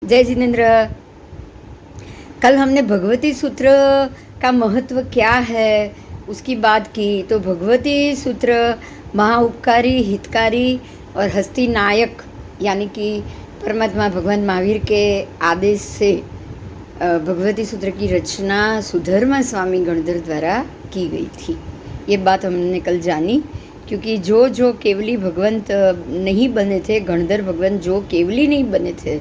जय जिनेन्द्र। कल हमने भगवती सूत्र का महत्व क्या है उसकी बात की। तो भगवती सूत्र महाउपकारी, हितकारी और हस्ती नायक यानी कि परमात्मा भगवान महावीर के आदेश से भगवती सूत्र की रचना सुधर्मा स्वामी गणधर द्वारा की गई थी। ये बात हमने कल जानी, क्योंकि जो केवली भगवंत नहीं बने थे, गणधर भगवंत जो केवली नहीं बने थे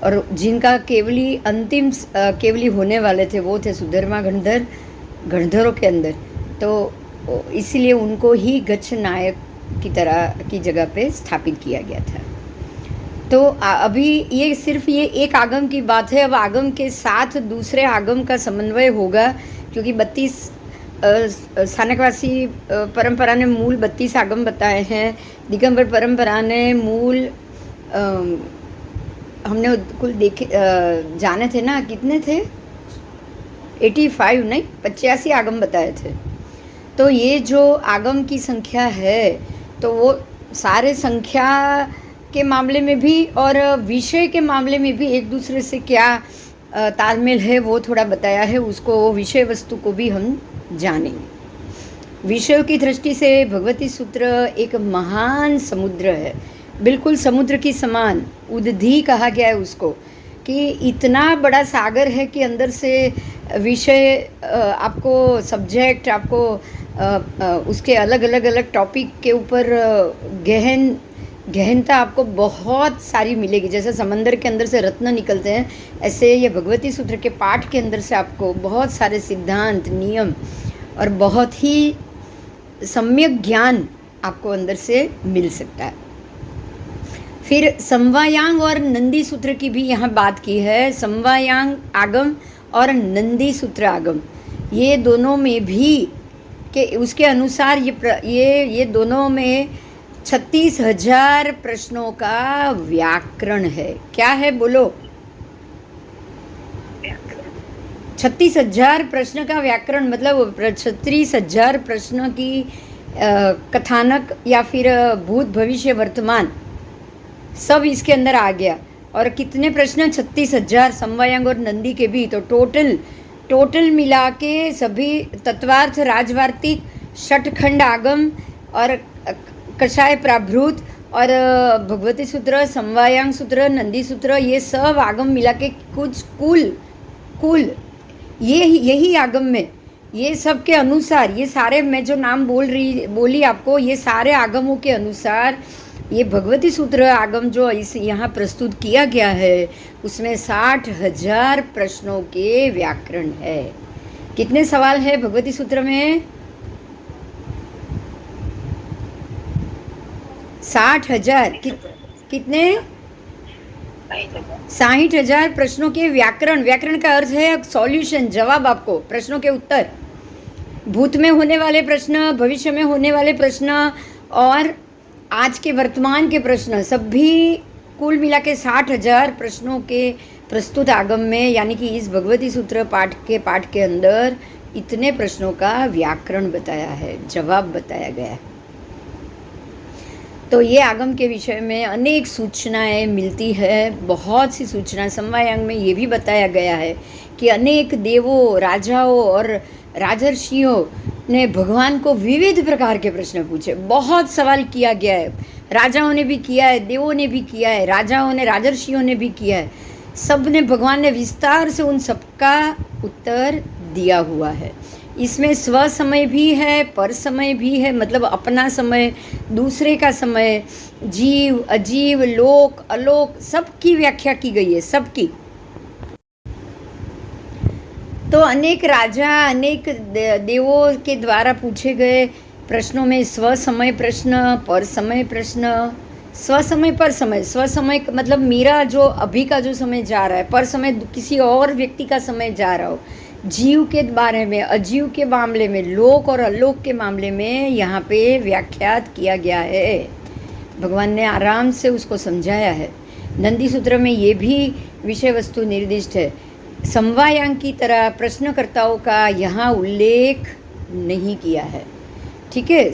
और जिनका केवली अंतिम केवली होने वाले थे वो थे सुधर्मा गणधर, गणधरों के अंदर। तो इसीलिए उनको ही गच्छ नायक की तरह की जगह पे स्थापित किया गया था। तो अभी ये सिर्फ ये एक आगम की बात है। अब आगम के साथ दूसरे आगम का समन्वय होगा, क्योंकि 32 स्थानकवासी परंपरा ने मूल 32 आगम बताए हैं। दिगंबर परंपरा ने मूल हमने कुल देखे जाने थे ना, कितने थे? 85 नहीं, 85 आगम बताए थे। तो ये जो आगम की संख्या है तो वो सारे संख्या के मामले में भी और विषय के मामले में भी एक दूसरे से क्या तालमेल है वो थोड़ा बताया है। उसको विषय वस्तु को भी हम जानेंगे। विषयों की दृष्टि से भगवती सूत्र एक महान समुद्र है, बिल्कुल समुद्र की समान। उदधि कहा गया है उसको, कि इतना बड़ा सागर है कि अंदर से विषय आपको सब्जेक्ट आपको उसके अलग अलग टॉपिक के ऊपर गहनता आपको बहुत सारी मिलेगी। जैसे समंदर के अंदर से रत्न निकलते हैं, ऐसे ये भगवती सूत्र के पाठ के अंदर से आपको बहुत सारे सिद्धांत, नियम और बहुत ही सम्यक ज्ञान आपको अंदर से मिल सकता है। फिर समवायांग और नंदी सूत्र की भी यहाँ बात की है। समवायांग आगम और नंदी सूत्र आगम, ये दोनों में भी के उसके अनुसार ये दोनों में 36,000 प्रश्नों का व्याकरण है। क्या है बोलो? 36,000 प्रश्न का व्याकरण, मतलब 36,000 प्रश्नों की कथानक या फिर भूत भविष्य वर्तमान सब इसके अंदर आ गया। और कितने प्रश्न? 36,000 समवायांग और नंदी के भी। तो टोटल मिला के सभी तत्वार्थ, राजवार्तिक, षटखंड आगम और कषाय प्राभृत और भगवती सूत्र, समवायांग सूत्र, नंदी सूत्र, ये सब आगम मिला के कुछ कुल यही आगम में ये सब के अनुसार, ये सारे मैं जो नाम बोली आपको, ये सारे आगमों के अनुसार ये भगवती सूत्र आगम जो इस यहाँ प्रस्तुत किया गया है उसमें 60,000 प्रश्नों के व्याकरण है। कितने सवाल है भगवती सूत्र में? 60,000। कितने? 60,000 प्रश्नों के व्याकरण का अर्थ है सॉल्यूशन, जवाब आपको, प्रश्नों के उत्तर, भूत में होने वाले प्रश्न, भविष्य में होने वाले प्रश्न और आज के वर्तमान के प्रश्न, सभी कुल मिला के 60,000 प्रश्नों के प्रस्तुत आगम में, यानी कि इस भगवती सूत्र पाठ के अंदर इतने प्रश्नों का व्याकरण बताया है, जवाब बताया गया है। तो ये आगम के विषय में अनेक सूचनाएं मिलती है, बहुत सी सूचनाएं। समवायांग में ये भी बताया गया है कि अनेक देवों, राजाओं और राजर्षियों ने भगवान को विविध प्रकार के प्रश्न पूछे। बहुत सवाल किया गया है, राजाओं ने भी किया है, देवों ने भी किया है, राजाओं ने, राजर्षियों ने भी किया है। सब ने, भगवान ने विस्तार से उन सबका उत्तर दिया हुआ है। इसमें स्व समय भी है, पर समय भी है, मतलब अपना समय, दूसरे का समय, जीव, अजीव, लोक, अलोक, सबकी व्याख्या की गई है, सबकी। तो अनेक राजा, अनेक देवों के द्वारा पूछे गए प्रश्नों में स्व समय प्रश्न, पर समय प्रश्न, स्व समय, पर समय। स्व समय मतलब मेरा जो अभी का जो समय जा रहा है, पर समय किसी और व्यक्ति का समय जा रहा हो, जीव के बारे में, अजीव के मामले में, लोक और अलोक के मामले में यहाँ पे व्याख्यात किया गया है। भगवान ने आराम से उसको समझाया है। नंदी सूत्र में ये भी विषय वस्तु निर्दिष्ट है। समवायांग की तरह प्रश्नकर्ताओं का यहाँ उल्लेख नहीं किया है, ठीक है।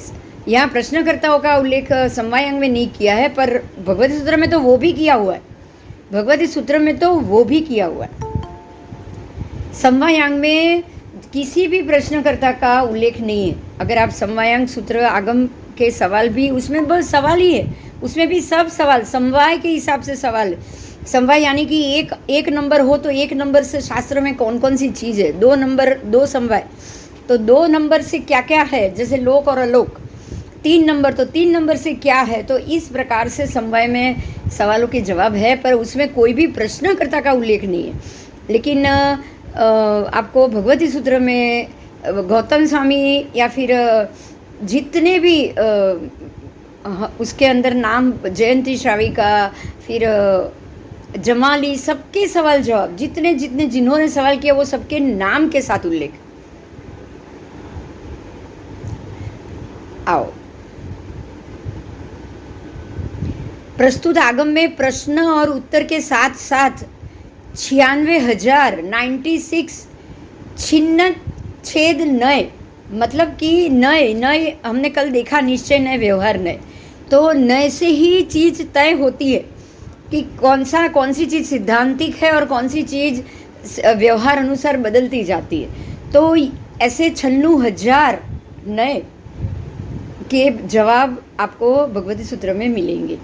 यहाँ प्रश्नकर्ताओं का उल्लेख समवायांग में नहीं किया है, पर भगवती सूत्र में तो वो भी किया हुआ है। भगवती सूत्र में तो वो भी किया हुआ है। समवायांग में किसी भी प्रश्नकर्ता का उल्लेख नहीं है। अगर आप समवायांग सूत्र आगम के सवाल भी, उसमें बस सवाल ही है, उसमें भी सब सवाल समवाय के हिसाब से सवाल है। समवाय यानी कि एक नंबर हो तो एक नंबर से शास्त्र में कौन कौन सी चीज़ है, 2 नंबर 2 समवाय, तो 2 नंबर से क्या क्या है, जैसे लोक और अलोक। 3 नंबर तो 3 नंबर से क्या है। तो इस प्रकार से समवाय में सवालों के जवाब है, पर उसमें कोई भी प्रश्नकर्ता का उल्लेख नहीं है। लेकिन आपको भगवती सूत्र में गौतम स्वामी या फिर जितने भी उसके अंदर नाम, जयंती श्राविका, फिर जमाली, सबके सवाल जवाब, जितने जितने जिन्होंने सवाल किया वो सबके नाम के साथ उल्लेख। आओ, प्रस्तुत आगम में प्रश्न और उत्तर के साथ साथ 96,096 छिन्न छेद नए, मतलब कि नए हमने कल देखा, निश्चय नए, व्यवहार नए। तो नए से ही चीज़ तय होती है कि कौन सी चीज़ सिद्धांतिक है और कौन सी चीज़ व्यवहार अनुसार बदलती जाती है। तो ऐसे 96,000 नए के जवाब आपको भगवती सूत्र में मिलेंगे।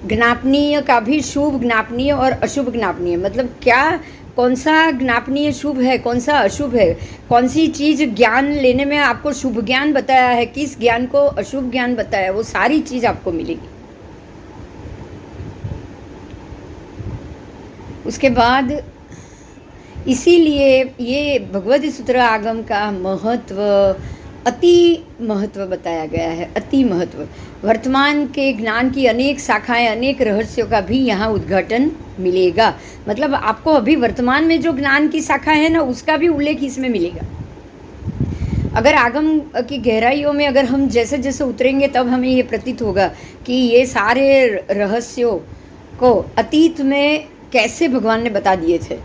ज्ञापनीय का भी शुभ ज्ञापनीय और अशुभ ज्ञापनीय, मतलब क्या, कौन सा ज्ञापनीय शुभ है, कौन सा अशुभ है, कौन सी चीज़ ज्ञान लेने में आपको शुभ ज्ञान बताया है, किस ज्ञान को अशुभ ज्ञान बताया है, वो सारी चीज़ आपको मिलेगी। उसके बाद इसीलिए ये भगवती सूत्र आगम का महत्व, अति महत्व बताया गया है, अति महत्व। वर्तमान के ज्ञान की अनेक शाखाएं, अनेक रहस्यों का भी यहाँ उद्घाटन मिलेगा। मतलब आपको अभी वर्तमान में जो ज्ञान की शाखा है ना, उसका भी उल्लेख इसमें मिलेगा। अगर आगम की गहराइयों में अगर हम जैसे जैसे उतरेंगे तब हमें ये प्रतीत होगा कि ये सारे रहस्यों को अतीत में कैसे भगवान ने बता दिए थे।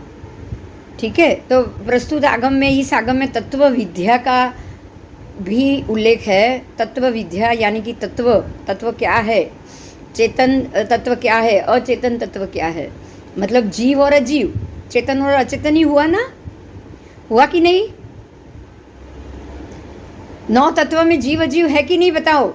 ठीक है, तो प्रस्तुत आगम में, इस आगम में तत्व विद्या का भी उल्लेख है। तत्व विद्या यानी कि तत्व क्या है, चेतन तत्व क्या है, अचेतन तत्व क्या है, मतलब जीव और अजीव, चेतन और अचेतन ही हुआ ना, हुआ कि नहीं? 9 तत्व में जीव अजीव है कि नहीं, बताओ?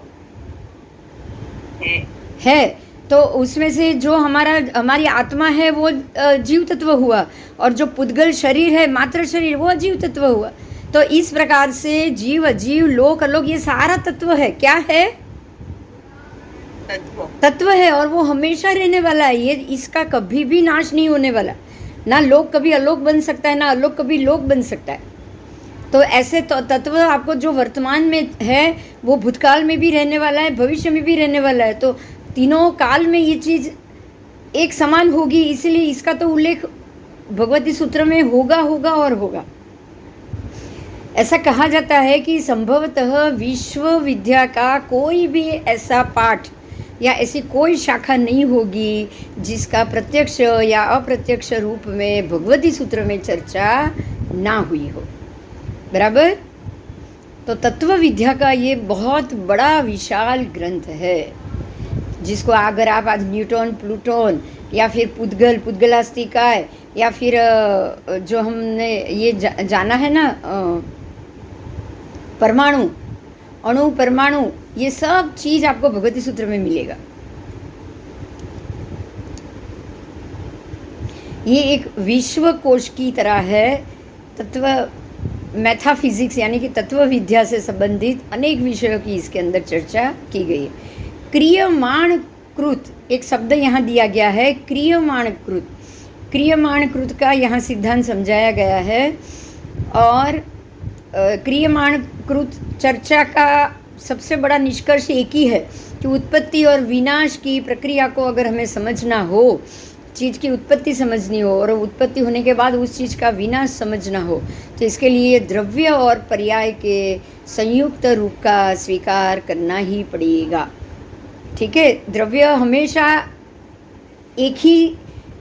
है। तो उसमें से जो हमारी आत्मा है वो जीव तत्व हुआ, और जो पुद्गल शरीर है, मात्र शरीर, वो अजीव तत्व हुआ। तो इस प्रकार से जीव अजीव, लोक अलोक, ये सारा तत्व है। क्या है? तत्व है, और वो हमेशा रहने वाला है। ये इसका कभी भी नाश नहीं होने वाला। ना लोक कभी अलोक बन सकता है, ना अलोक कभी लोक बन सकता है। तो ऐसे तो तत्व आपको जो वर्तमान में है वो भूतकाल में भी रहने वाला है, भविष्य में भी रहने वाला है। तो तीनों काल में ये चीज़ एक समान होगी, इसलिए इसका तो उल्लेख भगवती सूत्र में होगा और होगा। ऐसा कहा जाता है कि संभवतः विश्व विद्या का कोई भी ऐसा पाठ या ऐसी कोई शाखा नहीं होगी जिसका प्रत्यक्ष या अप्रत्यक्ष रूप में भगवती सूत्र में चर्चा ना हुई हो। बराबर? तो तत्व विद्या का ये बहुत बड़ा विशाल ग्रंथ है, जिसको अगर आप आज न्यूटन, प्लूटोन या फिर पुद्गलास्तिकाय या फिर जो हमने ये जाना है ना, परमाणु, अणु, परमाणु, ये सब चीज़ आपको भगवती सूत्र में मिलेगा। ये एक विश्व कोश की तरह है। तत्व मैथाफिजिक्स यानी कि तत्व विद्या से संबंधित अनेक विषयों की इसके अंदर चर्चा की गई है। क्रियमाणकृत एक शब्द यहाँ दिया गया है, क्रियमाणकृत। क्रियमाणकृत का यहाँ सिद्धांत समझाया गया है, और क्रियमाणकृत चर्चा का सबसे बड़ा निष्कर्ष एक ही है कि उत्पत्ति और विनाश की प्रक्रिया को अगर हमें समझना हो, चीज़ की उत्पत्ति समझनी हो और उत्पत्ति होने के बाद उस चीज़ का विनाश समझना हो, तो इसके लिए द्रव्य और पर्याय के संयुक्त रूप का स्वीकार करना ही पड़ेगा। ठीक है, द्रव्य हमेशा एक ही,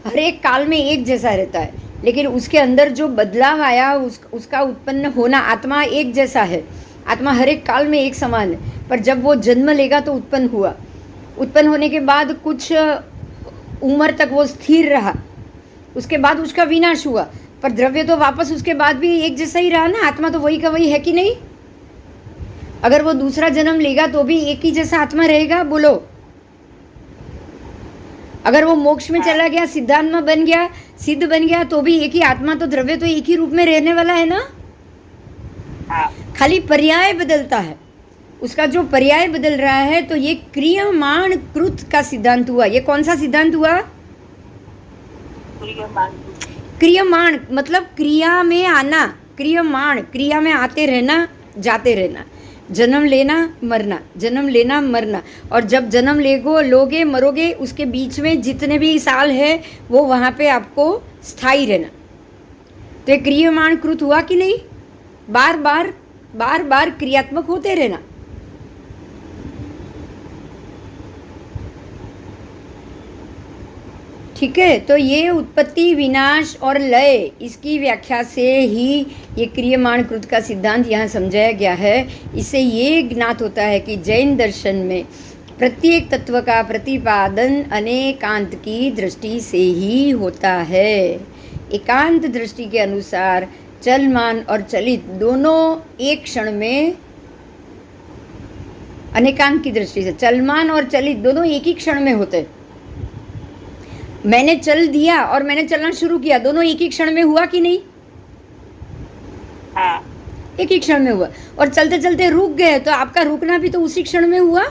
हर एक काल में एक जैसा रहता है, लेकिन उसके अंदर जो बदलाव आया उसका उत्पन्न होना, आत्मा एक जैसा है, आत्मा हर एक काल में एक समान है, पर जब वो जन्म लेगा तो उत्पन्न हुआ, उत्पन्न होने के बाद कुछ उम्र तक वो स्थिर रहा, उसके बाद उसका विनाश हुआ, पर द्रव्य तो वापस उसके बाद भी एक जैसा ही रहा ना, आत्मा तो वही का वही है कि नहीं? अगर वो दूसरा जन्म लेगा तो भी एक ही जैसा आत्मा रहेगा, बोलो। अगर वो मोक्ष में चला गया, सिद्धांत में बन गया, सिद्ध बन गया, तो भी एक ही आत्मा, तो द्रव्य तो एक ही रूप में रहने वाला है ना। खाली पर्याय बदलता है, उसका जो पर्याय बदल रहा है। तो ये क्रियमाण कृत का सिद्धांत हुआ। ये कौन सा सिद्धांत हुआ? क्रियमाण मतलब क्रिया में आना, क्रियमाण क्रिया में आते रहना, जाते रहना, जन्म लेना मरना, जन्म लेना मरना। और जब जन्म लोगे मरोगे, उसके बीच में जितने भी साल है वो वहाँ पे आपको स्थायी रहना। तो ये क्रियमाण कृत हुआ कि नहीं? बार बार क्रियात्मक होते रहना। ठीक है, तो ये उत्पत्ति विनाश और लय, इसकी व्याख्या से ही ये क्रियमाण कृत का सिद्धांत यहाँ समझाया गया है। इससे ये ज्ञात होता है कि जैन दर्शन में प्रत्येक तत्व का प्रतिपादन अनेकांत की दृष्टि से ही होता है। एकांत दृष्टि के अनुसार चलमान और चलित दोनों एक क्षण में, अनेकांत की दृष्टि से चलमान और चलित दोनों एक ही क्षण में होते। मैंने चल दिया और मैंने चलना शुरू किया, दोनों एक ही क्षण में हुआ कि नहीं? हाँ। एक ही क्षण में हुआ। और चलते चलते रुक गए तो आपका रुकना भी तो उसी क्षण में हुआ।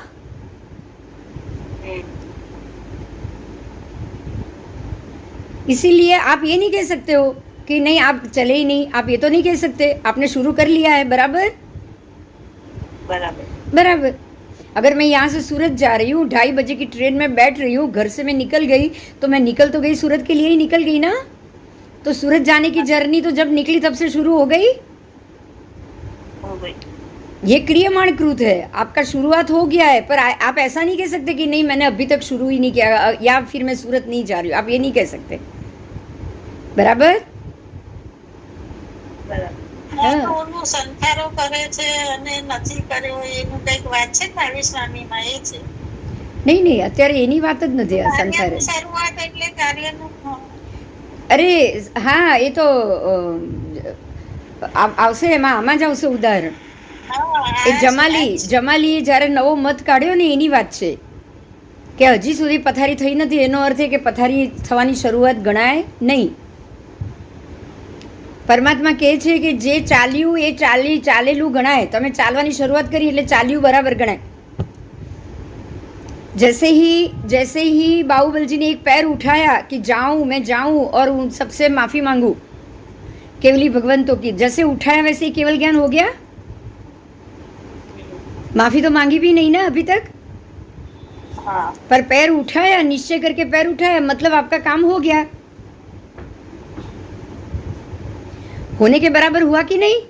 इसीलिए आप ये नहीं कह सकते हो कि नहीं आप चले ही नहीं, आप ये तो नहीं कह सकते, आपने शुरू कर लिया है। बराबर बराबर बराबर। अगर मैं यहाँ से सूरत जा रही हूँ, 2:30 बजे की ट्रेन में बैठ रही हूँ, घर से मैं निकल गई, तो मैं निकल तो गई, सूरत के लिए ही निकल गई ना। तो सूरत जाने की जर्नी तो जब निकली तब से शुरू हो गई। ये क्रियमाण कृत है, आपका शुरुआत हो गया है। पर आप ऐसा नहीं कह सकते कि नहीं मैंने अभी तक शुरू ही नहीं किया, या फिर मैं सूरत नहीं जा रही हूँ, आप ये नहीं कह सकते। बराबर સંખારો કરે છે અને નથી કર્યો એનું કંઈક વાત છે મારી સ્વામીમાં એ છે. નહીં અત્યારે એની વાત જ નથી આ સંખારે. શરૂઆત એટલે કાર્યનું. અરે હા, એ તો આવશે એમાં, આમાં જ આવશે ઉદાહરણ. એ જમાલીએ જ્યારે નવો મત કાઢ્યો ને એની વાત છે કે હજી સુધી પથારી થઈ નથી, એનો અર્થ એ કે પથારી થવાની શરૂઆત ગણાય નહીં. પરમાત્મા કહે છે કે જે ચાલ્યું એ ચાલેલું ગણાય. તમે ચાલવાની શરૂઆત કરી એટલે ચાલ્યું બરાબર ગણાય. जैसे ही बाहुबली ने एक पैर उठाया कि जाऊं मैं जाऊं और उन सबसे माफ़ी मांगू केवली भगवंतों की, जैसे उठाया वैसे ही केवल ज्ञान हो गया. माफ़ी तो मांगी भी नहीं ना अभी तक. हाँ. पर पैर उठाया, निश्चय करके पैर उठाया, मतलब आपका काम हो गया. होने के बराबर हुआ कि नहीं?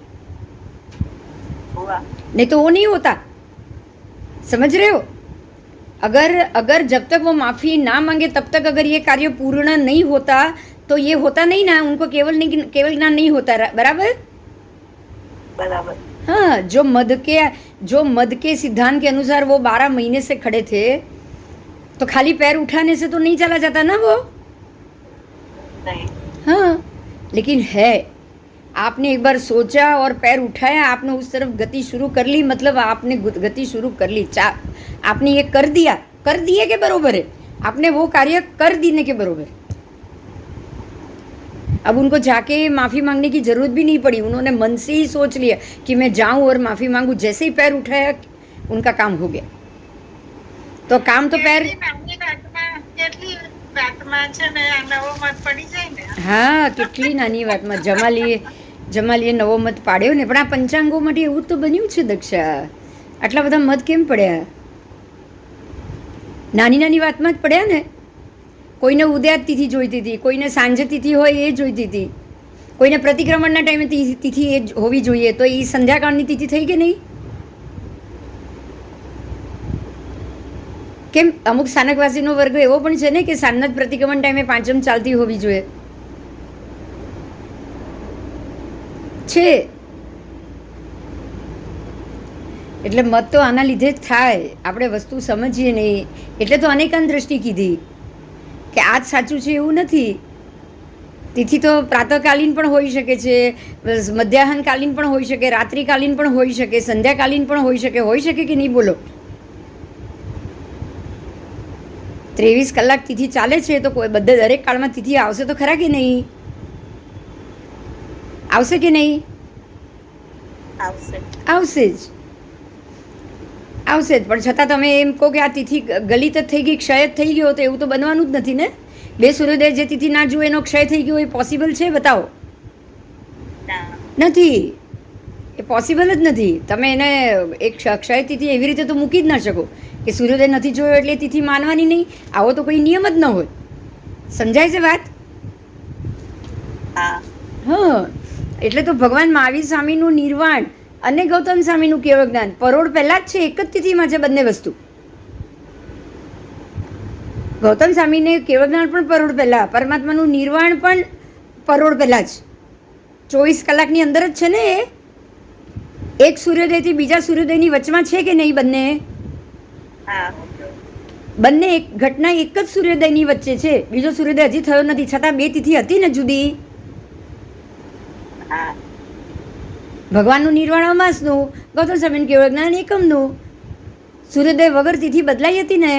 हुआ. नहीं तो वो नहीं होता. समझ रहे हो? अगर जब तक वो माफ़ी ना मांगे तब तक अगर ये कार्य पूर्ण नहीं होता तो ये होता नहीं ना, उनको केवल ज्ञान नहीं होता. बराबर बराबर. हाँ, जो मद के सिद्धांत के अनुसार वो 12 महीने से खड़े थे, तो खाली पैर उठाने से तो नहीं चला जाता ना वो. नहीं. हाँ, लेकिन है, आपने एक बार सोचा और पैर उठाया, आपने उस तरफ गति शुरू कर ली, मतलब आपने गति शुरू कर ली. आपने ये कर दिए के बरोबर है. आपने वो कार्य कर देने के बरोबर. अब उनको जाके माफ़ी मांगने की ज़रूरत भी नहीं पड़ी. उन्होंने मन से ही सोच लिया कि मैं जाऊं और माफ़ी मांगू. जैसे ही पैर उठाया उनका काम हो गया. तो काम तो पैर. हाँ, કેટલી નાની વાતમાં જમાલીએ નવો મત પાડ્યો ને. પણ આ પંચાંગો માટે એવું તો બન્યું છે દક્ષા, આટલા બધા મત કેમ પડ્યા? નાની વાતમાં જ પડ્યા ને. કોઈને ઉદયા તિથિ જોઈતી હતી, કોઈને સાંજે તિથિ હોય એ જોઈતી હતી, કોઈને પ્રતિક્રમણના ટાઈમે તિથિ એ હોવી જોઈએ, તો એ સંધ્યાકાળની તિથિ થઈ કે નહીં? કેમ અમુક સ્થાનકવાસીનો વર્ગ એવો પણ છે ને કે સાંજના પ્રતિક્રમણ ટાઈમે પાંચમ ચાલતી હોવી જોઈએ છે. એટલે મત તો આના લીધે જ થાય. આપણે વસ્તુ સમજીએ નહીં એટલે તો અનેકાંત દ્રષ્ટિ કીધી કે આ જ સાચું છે એવું નથી. તિથિ તો પ્રાતઃકાલીન પણ હોઈ શકે છે, મધ્યાહનકાલીન પણ હોઈ શકે, રાત્રિકાલીન પણ હોઈ શકે, સંધ્યાકાલીન પણ હોઈ શકે કે નહીં બોલો? 23 કલાક તિથિ ચાલે છે તો દરેક કાળમાં તિથિ આવશે તો ખરા કે નહીં? આવશે કે નહીં? આવશે જ. પણ છતાં તમે એમ કહો કે આ તિથિ ગલિત જ થઈ ગઈ, ક્ષય જ થઈ ગયો, તો એવું તો બનવાનું જ નથી ને. બે સૂર્યોદય જે તિથિ ના જુએ એનો ક્ષય થઈ ગયો, એ પોસિબલ છે? બતાવો. નથી, એ પોસિબલ જ નથી. તમે એને એક ક્ષય તિથિ એવી રીતે તો મૂકી જ ના શકો કે સૂર્યોદય નથી જોયો એટલે તિથિ માનવાની નહીં. આવો તો કોઈ નિયમ જ ન હોય. સમજાય છે વાત? હા, એટલે તો ભગવાન મહાવીર સ્વામીનું નિર્વાણ અને ગૌતમ સ્વામીનું કેવળ જ્ઞાન પરોઢ પહેલા જ છે, એક જ તિથિમાં છે બંને વસ્તુ. ગૌતમ સ્વામીને કેવળ જ્ઞાન પણ પરોઢ પહેલા, પરમાત્માનું નિર્વાણ પણ પરોઢ પહેલા જ, 24 કલાકની અંદર જ છે ને. એક સૂર્યોદયથી બીજા સૂર્યોદયની વચમાં છે કે નહીં? બંને એક ઘટના એક જ સૂર્યોદયની વચ્ચે છે, બીજો સૂર્યોદય હજી થયો નથી, છતાં બે તિથિ હતી ને જુદી. ભગવાનનું નિર્વાણ અમાસનું, ગૌતમ સ્વામીનું કેવળ જ્ઞાન એકમનું. સૂર્યોદય વગર તિથિ બદલાઈ હતી ને.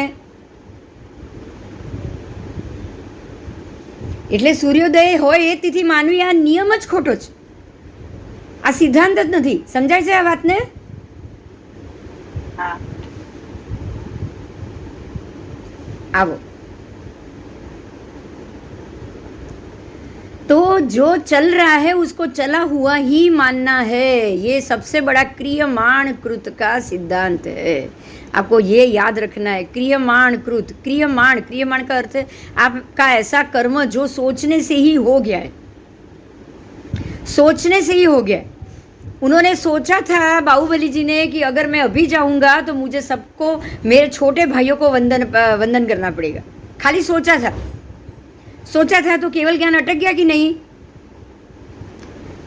એટલે સૂર્યોદય હોય એ તિથિ માનવી, આ નિયમ જ ખોટો છે, આ સિદ્ધાંત જ નથી. સમજાય છે આ વાતને? આવો तो जो चल रहा है उसको चला हुआ ही मानना है, ये सबसे बड़ा क्रियमाण कृत का सिद्धांत है. आपको ये याद रखना है. क्रियमाण कृत, क्रियमाण का अर्थ है आपका ऐसा कर्म जो सोचने से ही हो गया है, सोचने से ही हो गया है. उन्होंने सोचा था बाहुबली जी ने कि अगर मैं अभी जाऊंगा तो मुझे सबको, मेरे छोटे भाइयों को वंदन करना पड़ेगा. खाली सोचा था तो केवल ज्ञान अटक गया कि नहीं?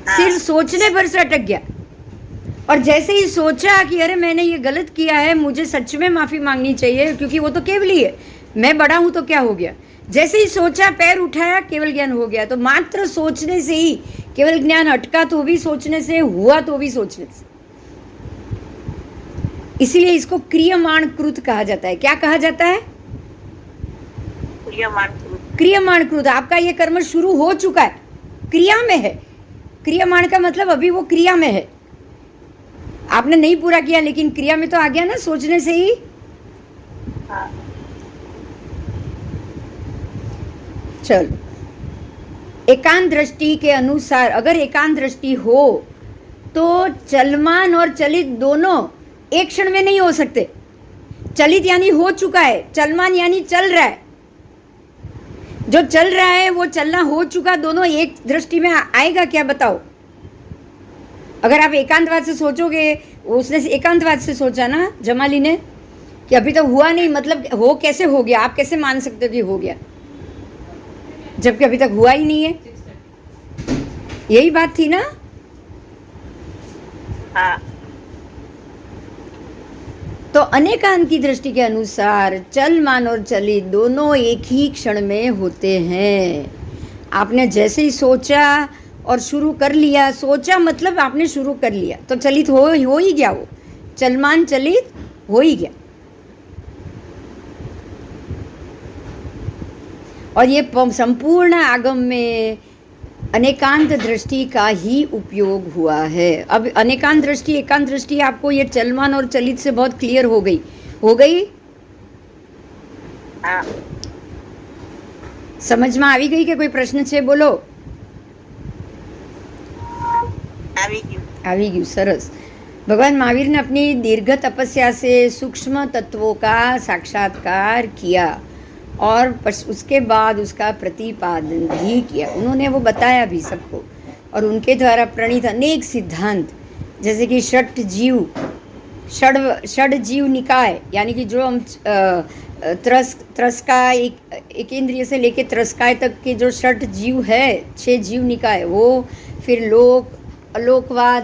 सिर्फ सोचने पर से अटक गया. और जैसे ही सोचा कि अरे मैंने ये गलत किया है, मुझे सच में माफ़ी मांगनी चाहिए, क्योंकि वो तो केवल ही है, मैं बड़ा हूँ तो क्या हो गया. जैसे ही सोचा, पैर उठाया, केवल ज्ञान हो गया. तो मात्र सोचने से ही केवल ज्ञान अटका तो भी सोचने से, हुआ तो भी सोचने से. इसीलिए इसको क्रियमाण कृत कहा जाता है. क्या कहा जाता है? क्रियमाण कृत. आपका ये कर्म शुरू हो चुका है, क्रिया में है. क्रियमाण का मतलब अभी वो क्रिया में है, आपने नहीं पूरा किया लेकिन क्रिया में तो आ गया ना, सोचने से ही. चलो, एकांत दृष्टि के अनुसार अगर एकांत दृष्टि हो तो चलमान और चलित दोनों एक क्षण में नहीं हो सकते. चलित यानी हो चुका है, चलमान यानी चल रहा है. जो चल रहा है वो चलना हो चुका, दोनों एक दृष्टि में आएगा क्या? बताओ. अगर आप एकांतवाद से सोचोगे, उसने एकांतवाद से सोचा ना जमाली ने कि अभी तो हुआ नहीं, मतलब हो कैसे हो गया? आप कैसे मान सकते हो कि हो गया जबकि अभी तक हुआ ही नहीं है? यही बात थी ना. तो अनेकांत की दृष्टि के अनुसार चलमान और चलित दोनों एक ही क्षण में होते हैं. आपने जैसे ही सोचा और शुरू कर लिया, सोचा मतलब आपने शुरू कर लिया तो चलित हो ही गया, वो चलमान चलित हो ही गया. और ये संपूर्ण आगम में अनेकांत दृष्टि का ही उपयोग हुआ है. अब अनेकांत दृष्टि, एकांत दृष्टि आपको ये चलमान और चलित से बहुत क्लियर हो गई. समझ में આવી ગઈ કે કોઈ પ્રશ્ન છે? બોલો. આવી ગયું. સરસ. भगवान महावीर ने अपनी दीर्घ तपस्या से सूक्ष्म तत्वों का साक्षात्कार किया और उसके बाद उसका प्रतिपादन भी किया. उन्होंने वो बताया भी सबको, और उनके द्वारा प्रणीत अनेक सिद्धांत, जैसे कि षड जीव निकाय, यानी कि जो हम त्रस्काय, एक इंद्रिय से लेके त्रस्काय तक के जो षट जीव है, 6 जीव निकाय, वो फिर लोक, अलोकवाद,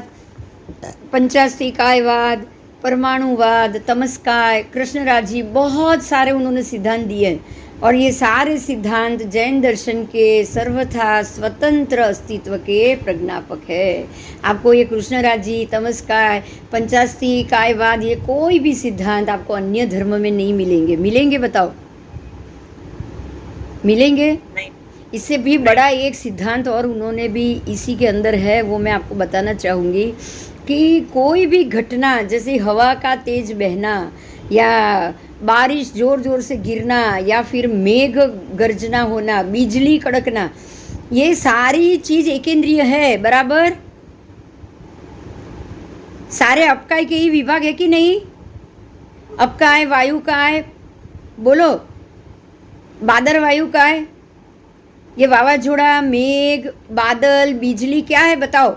पंचास्तिकायवाद, परमाणुवाद, तमस्काय, कृष्णराजी, बहुत सारे उन्होंने सिद्धांत दिए हैं. और ये सारे सिद्धांत जैन दर्शन के सर्वथा स्वतंत्र अस्तित्व के प्रज्ञापक है। आपको ये कृष्णराज जी, तमस्काय, पंचास्ती कायवाद, ये कोई भी सिद्धांत आपको अन्य धर्म में नहीं मिलेंगे। मिलेंगे बताओ? मिलेंगे? नहीं। इससे भी बड़ा एक सिद्धांत और उन्होंने भी इसी के अंदर है, वो मैं आपको बताना चाहूँगी कि कोई भी घटना, जैसे हवा का तेज बहना या बारिश जोर जोर से गिरना या फिर मेघ गर्जना होना, बिजली कड़कना, ये सारी चीज एकेंद्रीय है। बराबर? सारे अपकाय के ही विभाग है कि नहीं? अपकाय, वायु काय, बोलो, बादल वायु काय, ये वावाझोड़ा, मेघ, बादल, बिजली क्या है बताओ?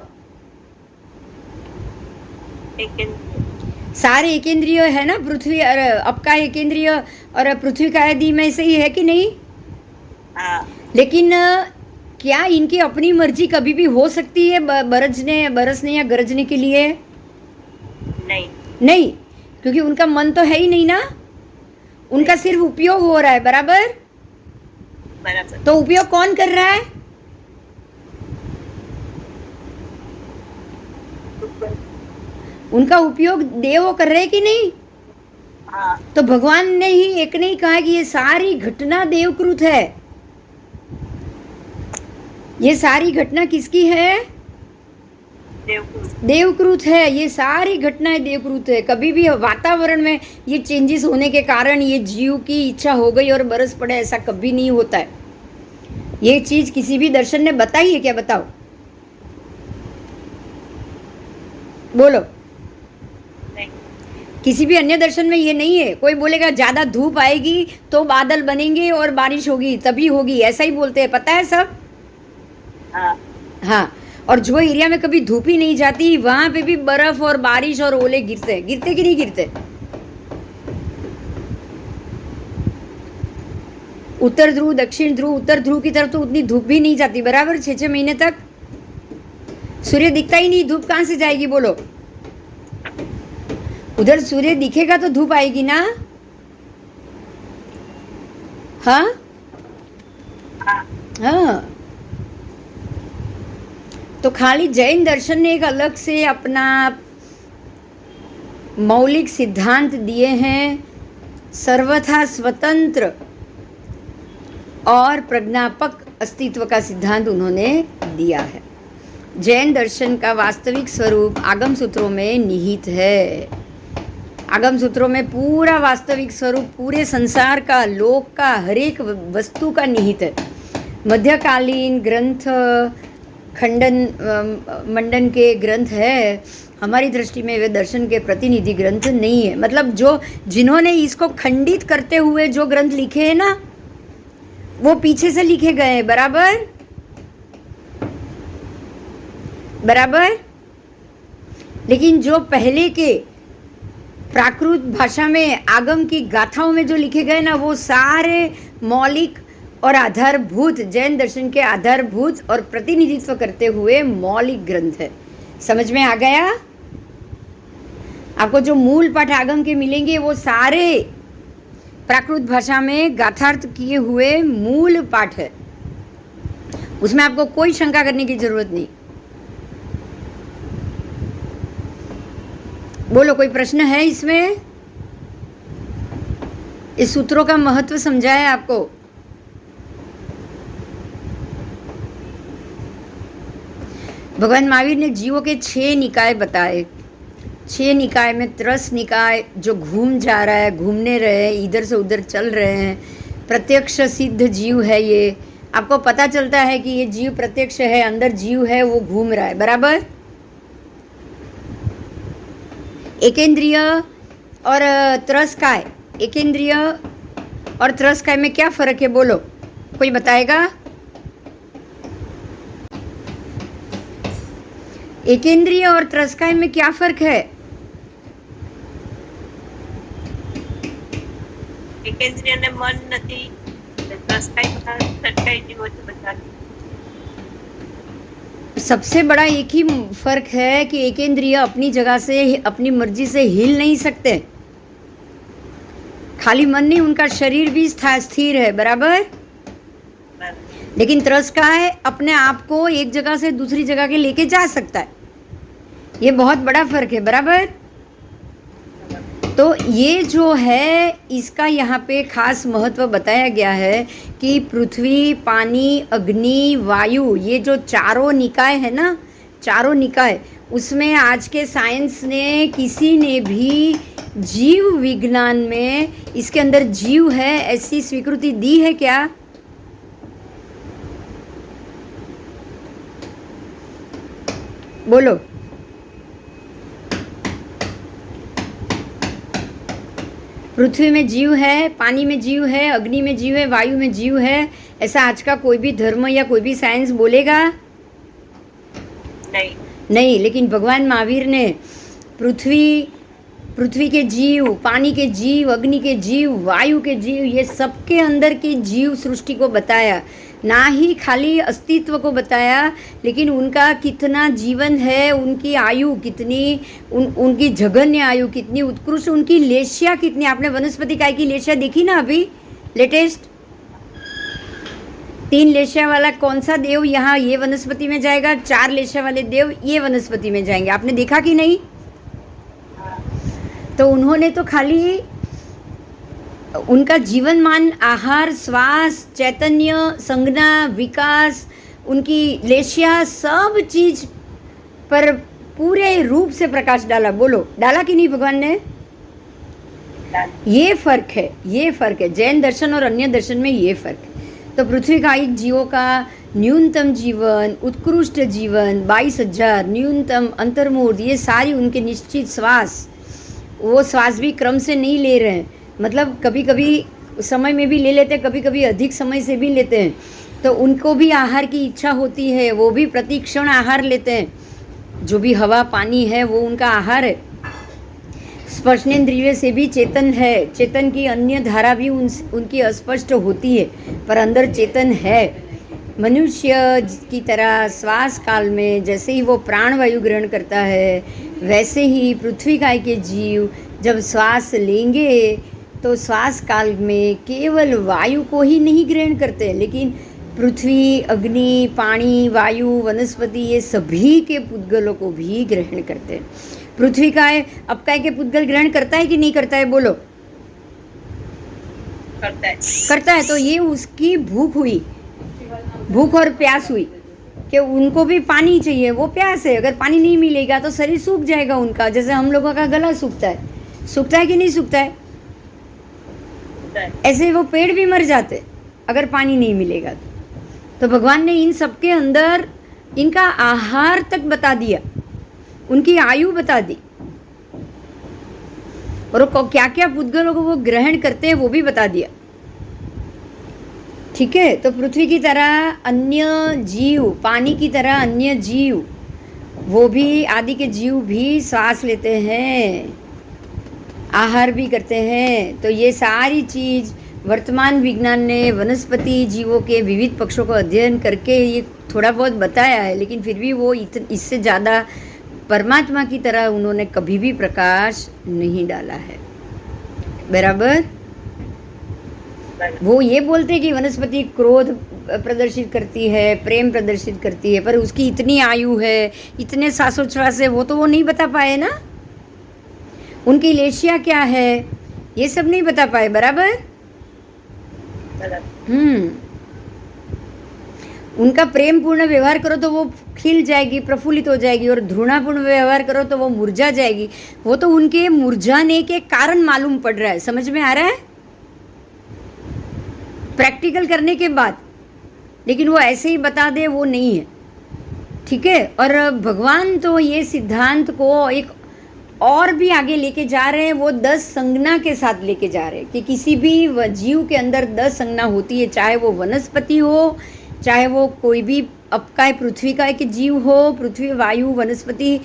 सारे एकेंद्रीय है ना। पृथ्वी और अपका एकेंद्रीय और पृथ्वी का आदि में से ही है कि नहीं? लेकिन क्या इनकी अपनी मर्जी कभी भी हो सकती है बरसने या गरजने के लिए? नहीं। नहीं, क्योंकि उनका मन तो है ही नहीं ना, उनका सिर्फ उपयोग हो रहा है। बराबर? बराबर। तो उपयोग कौन कर रहा है? उनका उपयोग देव कर रहे कि नहीं? तो भगवान ने ही एक नहीं कहा कि ये सारी घटना देवकृत है। ये सारी घटना किसकी है? देवकृत है। ये सारी घटनाएं देवकृत है। कभी भी वातावरण में ये चेंजेस होने के कारण ये जीव की इच्छा हो गई और बरस पड़े, ऐसा कभी नहीं होता है। ये चीज किसी भी दर्शन ने बताई है क्या? बताओ, बोलो। किसी भी अन्य दर्शन में ये नहीं है। कोई बोलेगा ज्यादा धूप आएगी तो बादल बनेंगे और बारिश होगी, तभी होगी, ऐसा ही बोलते हैं। पता है सब? हाँ। और जो एरिया में कभी धूप ही नहीं जाती, वहां पे भी बर्फ और बारिश और ओले गिरते गिरते कि नहीं गिरते? उत्तर ध्रुव, दक्षिण ध्रुव, उत्तर ध्रुव की तरफ तो उतनी धूप भी नहीं जाती। बराबर? 6-6 महीने तक सूर्य दिखता ही नहीं, धूप कहां से जाएगी? बोलो। उधर सूर्य दिखेगा तो धूप आएगी ना? हाँ हाँ। तो खाली जैन दर्शन ने एक अलग से अपना मौलिक सिद्धांत दिए हैं, सर्वथा स्वतंत्र और प्रज्ञापक अस्तित्व का सिद्धांत उन्होंने दिया है। जैन दर्शन का वास्तविक स्वरूप आगम सूत्रों में निहित है। आगम सूत्रों में पूरा वास्तविक स्वरूप पूरे संसार का, लोक का, हर एक वस्तु का निहित है। मध्यकालीन ग्रंथ, खंडन मंडन के ग्रंथ है, हमारी दृष्टि में वे दर्शन के प्रतिनिधि ग्रंथ नहीं है। मतलब जो जिन्होंने इसको खंडित करते हुए जो ग्रंथ लिखे हैं ना, वो पीछे से लिखे गए हैं। बराबर? बराबर? लेकिन जो पहले के प्राकृत भाषा में आगम की गाथाओं में जो लिखे गए ना, वो सारे मौलिक और आधारभूत, जैन दर्शन के आधारभूत और प्रतिनिधित्व करते हुए मौलिक ग्रंथ है। समझ में आ गया? आपको जो मूल पाठ आगम के मिलेंगे वो सारे प्राकृत भाषा में गाथार्थ किए हुए मूल पाठ है। उसमें आपको कोई शंका करने की जरूरत नहीं। बोलो, कोई प्रश्न है इसमें? इस सूत्रों का महत्व समझा है आपको? भगवान महावीर ने जीवों के 6 निकाय बताए। 6 निकाय में त्रस निकाय जो घूम जा रहा है, घूमने रहे, इधर से उधर चल रहे हैं, प्रत्यक्ष सिद्ध जीव है। ये आपको पता चलता है कि ये जीव प्रत्यक्ष है, अंदर जीव है, वो घूम रहा है। बराबर? एकेंद्रिय और त्रस्काय, एकेंद्रिय और त्रस्काय में क्या फर्क है? बोलो, कोई बताएगा? एकेंद्रिय और त्रस्काय में क्या फर्क है? एकेंद्रिय ने मन नहीं, त्रस्काय जीवो जो बता। सबसे बड़ा एक ही फर्क है कि एकेंद्रिय अपनी जगह से, अपनी मर्जी से हिल नहीं सकते। खाली मन नहीं, उनका शरीर भी स्थिर है, बराबर। लेकिन त्रस्काय अपने आप को एक जगह से दूसरी जगह के लेके जा सकता है, ये बहुत बड़ा फर्क है, बराबर। तो ये जो है इसका यहाँ पे खास महत्व बताया गया है कि पृथ्वी, पानी, अग्नि, वायु, ये जो चारों निकाय है ना, चारों निकाय, उसमें आज के साइंस ने, किसी ने भी जीव विज्ञान में इसके अंदर जीव है ऐसी स्वीकृति दी है क्या? बोलो। पृथ्वी में जीव है, पानी में जीव है, अग्नि में जीव है, वायु में जीव है, ऐसा आज का कोई भी धर्म या कोई भी साइंस बोलेगा? नहीं। लेकिन भगवान महावीर ने पृथ्वी के जीव, पानी के जीव, अग्नि के जीव, वायु के जीव, ये सबके अंदर की जीव सृष्टि को बताया, ना ही खाली अस्तित्व को बताया, लेकिन उनका कितना जीवन है, उनकी आयु कितनी, उनकी जघन्य आयु कितनी उत्कृष्ट, उनकी लेशिया कितनी। आपने वनस्पति काय की लेशिया देखी ना अभी लेटेस्ट? 3 लेशिया वाला कौन सा देव यहाँ ये वनस्पति में जाएगा, 4 लेशिया वाले देव ये वनस्पति में जाएंगे, आपने देखा कि नहीं? तो उन्होंने तो खाली उनका जीवनमान, आहार, श्वास, चैतन्य, संज्ञा, विकास, उनकी लेशिया, सब चीज पर पूरे रूप से प्रकाश डाला। बोलो, डाला कि नहीं भगवान ने? ये फर्क है, ये फर्क है जैन दर्शन और अन्य दर्शन में, ये फर्क है। तो पृथ्वी का एक जीवों का न्यूनतम जीवन, उत्कृष्ट जीवन 22,000, न्यूनतम अंतर्मूर्त, ये सारी उनके निश्चित श्वास, वो श्वास भी क्रम से नहीं ले रहे हैं, मतलब कभी कभी समय में भी ले लेते हैं, कभी कभी अधिक समय से भी लेते हैं। तो उनको भी आहार की इच्छा होती है, वो भी प्रति क्षण आहार लेते हैं, जो भी हवा पानी है वो उनका आहार है। स्पर्शनेंद्रिय से भी चेतन है, चेतन की अन्य धारा भी उनकी अस्पष्ट होती है, पर अंदर चेतन है। मनुष्य की तरह श्वास काल में जैसे ही वो प्राणवायु ग्रहण करता है, वैसे ही पृथ्वी काय के जीव जब श्वास लेंगे तो श्वास काल में केवल वायु को ही नहीं ग्रहण करते, लेकिन पृथ्वी, अग्नि, पानी, वायु, वनस्पति, ये सभी के पुद्गलों को भी ग्रहण करते हैं। पृथ्वी काय अब काय के पुद्गल ग्रहण करता है कि नहीं करता है? बोलो। करता है। तो ये उसकी भूख हुई, भूख और प्यास हुई कि उनको भी पानी चाहिए, वो प्यास है। अगर पानी नहीं मिलेगा तो शरीर सूख जाएगा उनका, जैसे हम लोगों का गला सूखता है कि नहीं सूखता है? ऐसे वो पेड़ भी मर जाते अगर पानी नहीं मिलेगा तो भगवान ने इन सबके अंदर इनका आहार तक बता दिया, उनकी आयु बता दी, और क्या क्या पुद्गलों को वो ग्रहण करते हैं वो भी बता दिया। ठीक है। तो पृथ्वी की तरह अन्य जीव, पानी की तरह अन्य जीव, वो भी आदि के जीव भी सांस लेते हैं, आहार भी करते हैं। तो ये सारी चीज़ वर्तमान विज्ञान ने वनस्पति जीवों के विविध पक्षों को अध्ययन करके ये थोड़ा बहुत बताया है, लेकिन फिर भी वो इससे ज़्यादा परमात्मा की तरह उन्होंने कभी भी प्रकाश नहीं डाला है, बराबर। वो ये बोलते हैं कि वनस्पति क्रोध प्रदर्शित करती है, प्रेम प्रदर्शित करती है, पर उसकी इतनी आयु है, इतने श्वासोच्छ्वास है, वो तो वो नहीं बता पाए ना। उनकी लेशिया क्या है ये सब नहीं बता पाए, बराबर। उनका प्रेम पूर्ण व्यवहार करो तो वो खिल जाएगी, प्रफुल्लित हो जाएगी, और घृणापूर्ण व्यवहार करो तो वो मुरझा जाएगी। वो तो उनके मुरझाने के कारण मालूम पड़ रहा है, समझ में आ रहा है प्रैक्टिकल करने के बाद, लेकिन वो ऐसे ही बता दे वो नहीं है। ठीक है। और भगवान तो ये सिद्धांत को एक और भी आगे लेके जा रहे हैं, वो 10 संज्ञा के साथ लेके जा रहे हैं कि किसी भी जीव के अंदर 10 संज्ञा होती है, चाहे वो वनस्पति हो, चाहे वो कोई भी अपकाय पृथ्वी का एक जीव हो, पृथ्वी, वायु, वनस्पति,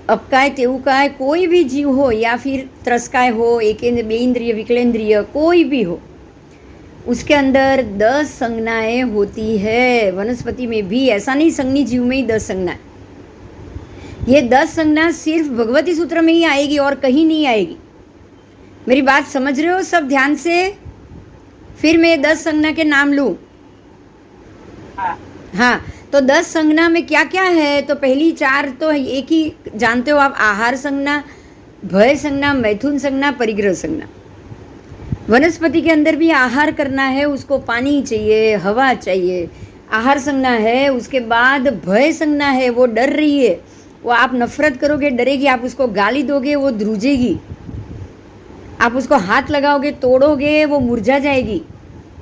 अपकाय, तेउकाय, कोई भी जीव हो, या फिर त्रस्काय हो, बेइंद्रिय, विकलेंद्रिय, कोई भी हो, उसके अंदर 10 संज्ञाएं होती है। वनस्पति में भी ऐसा नहीं, संज्ञी जीव में ही 10 संज्ञाएं। ये 10 संज्ञा सिर्फ भगवती सूत्र में ही आएगी और कहीं नहीं आएगी। मेरी बात समझ रहे हो सब ध्यान से? फिर मैं 10 संज्ञा के नाम लूं। हाँ हाँ, तो 10 संज्ञा में क्या क्या है? तो पहली 4 तो एक ही जानते हो आप, आहार संज्ञा, भय संज्ञा, मैथुन संज्ञा, परिग्रह संज्ञा। वनस्पति के अंदर भी आहार करना है, उसको पानी चाहिए, हवा चाहिए, आहार संज्ञा है। उसके बाद भय संज्ञा है, वो डर रही है, वो आप नफरत करोगे डरेगी, आप उसको गाली दोगे वो ध्रुजेगी, आप उसको हाथ लगाओगे तोड़ोगे वो मुरझा जाएगी,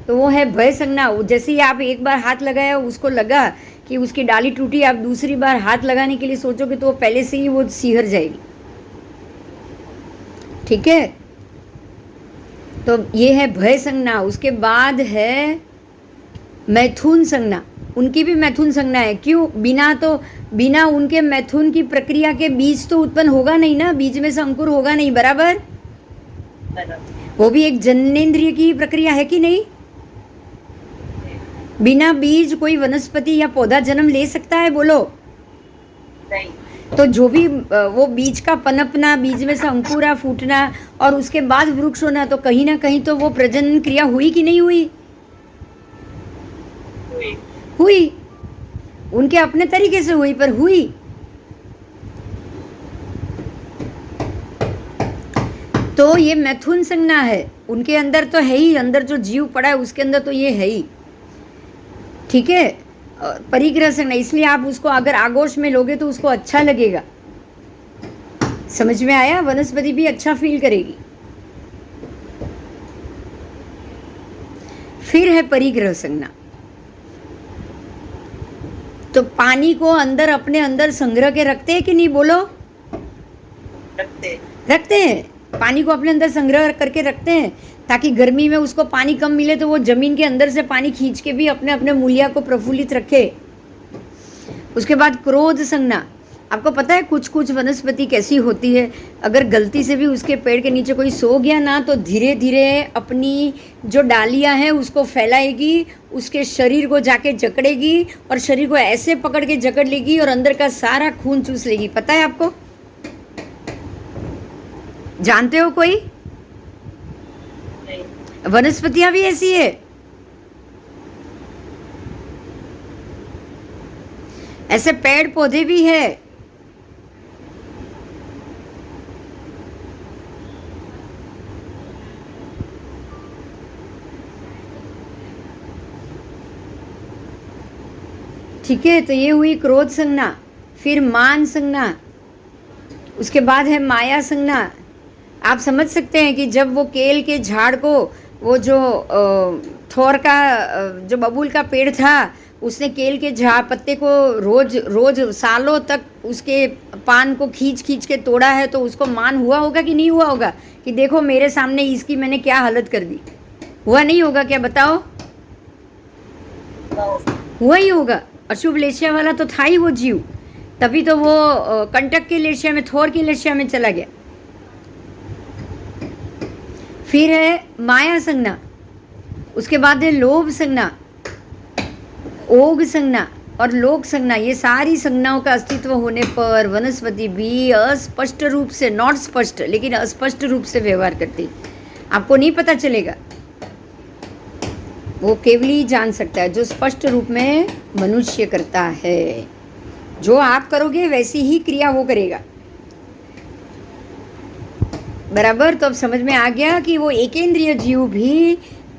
तो वो है भय संज्ञा। जैसे ही आप एक बार हाथ लगाया उसको लगा कि उसकी डाली टूटी, आप दूसरी बार हाथ लगाने के लिए सोचोगे तो वो पहले से ही वो सिहर जाएगी। ठीक है, तो ये है भय संज्ञा। उसके बाद है मैथुन संज्ञा, उनकी भी मैथुन संज्ञा है। क्यों? बिना उनके मैथुन की प्रक्रिया के बीज तो उत्पन्न होगा नहीं ना, बीज में से अंकुर होगा नहीं, बराबर? वो भी एक जननेंद्रिय की प्रक्रिया है कि नहीं? बिना बीज कोई वनस्पति या पौधा जन्म ले सकता है? बोलो। नहीं। तो जो भी वो बीज का पनपना, बीज में से अंकुरा फूटना और उसके बाद वृक्ष होना, तो कहीं ना कहीं तो वो प्रजनन क्रिया हुई कि नहीं हुई? हुई। उनके अपने तरीके से हुई, पर हुई। तो ये मैथुन संज्ञा है, उनके अंदर तो है ही, अंदर जो जीव पड़ा है उसके अंदर तो ये है ही। ठीक है, परिग्रह संज्ञा, इसलिए आप उसको अगर आगोश में लोगे तो उसको अच्छा लगेगा। समझ में आया? वनस्पति भी अच्छा फील करेगी। फिर है परिग्रह संज्ञा। तो पानी को अंदर अपने अंदर संग्रह के रखते हैं कि नहीं? बोलो। रखते हैं, पानी को अपने अंदर संग्रह करके रखते हैं, ताकि गर्मी में उसको पानी कम मिले तो वो जमीन के अंदर से पानी खींच के भी अपने अपने मूल्य को प्रफुल्लित रखे। उसके बाद क्रोध संज्ञा। आपको पता है कुछ कुछ वनस्पति कैसी होती है, अगर गलती से भी उसके पेड़ के नीचे कोई सो गया ना, तो धीरे धीरे अपनी जो डालियां हैं उसको फैलाएगी, उसके शरीर को जाके जकड़ेगी और शरीर को ऐसे पकड़ के जकड़ लेगी और अंदर का सारा खून चूस लेगी। पता है आपको? जानते हो कोई? वनस्पतियां भी ऐसी है। ऐसे पेड़ पौधे भी है। ठीक है, तो ये हुई क्रोध संज्ञा। फिर मान संज्ञा, उसके बाद है माया संज्ञा। आप समझ सकते हैं कि जब वो केल के झाड़ को, वो जो थोर का जो बबूल का पेड़ था, उसने केल के झाड़ पत्ते को रोज रोज सालों तक उसके पान को खींच खींच के तोड़ा है, तो उसको मान हुआ होगा कि नहीं हुआ होगा कि देखो मेरे सामने इसकी मैंने क्या हालत कर दी? हुआ नहीं होगा क्या? बताओ। हुआ ही होगा। अशुभ लेशिया वाला तो था ही वो जीव, तभी तो वो कंटक के लेशिया में, थोर के लेशिया में चला गया। फिर है माया संज्ञा, उसके बाद है लोभ संज्ञा, ओग संज्ञा और लोक संज्ञा। ये सारी संज्ञाओं का अस्तित्व होने पर वनस्पति भी अस्पष्ट रूप से, नॉट स्पष्ट लेकिन अस्पष्ट रूप से व्यवहार करती। आपको नहीं पता चलेगा, वो केवल ही जान सकता है जो स्पष्ट रूप में मनुष्य करता है। जो आप करोगे वैसी ही क्रिया वो करेगा, बराबर? तो अब समझ में आ गया कि वो एकेंद्रिय जीव भी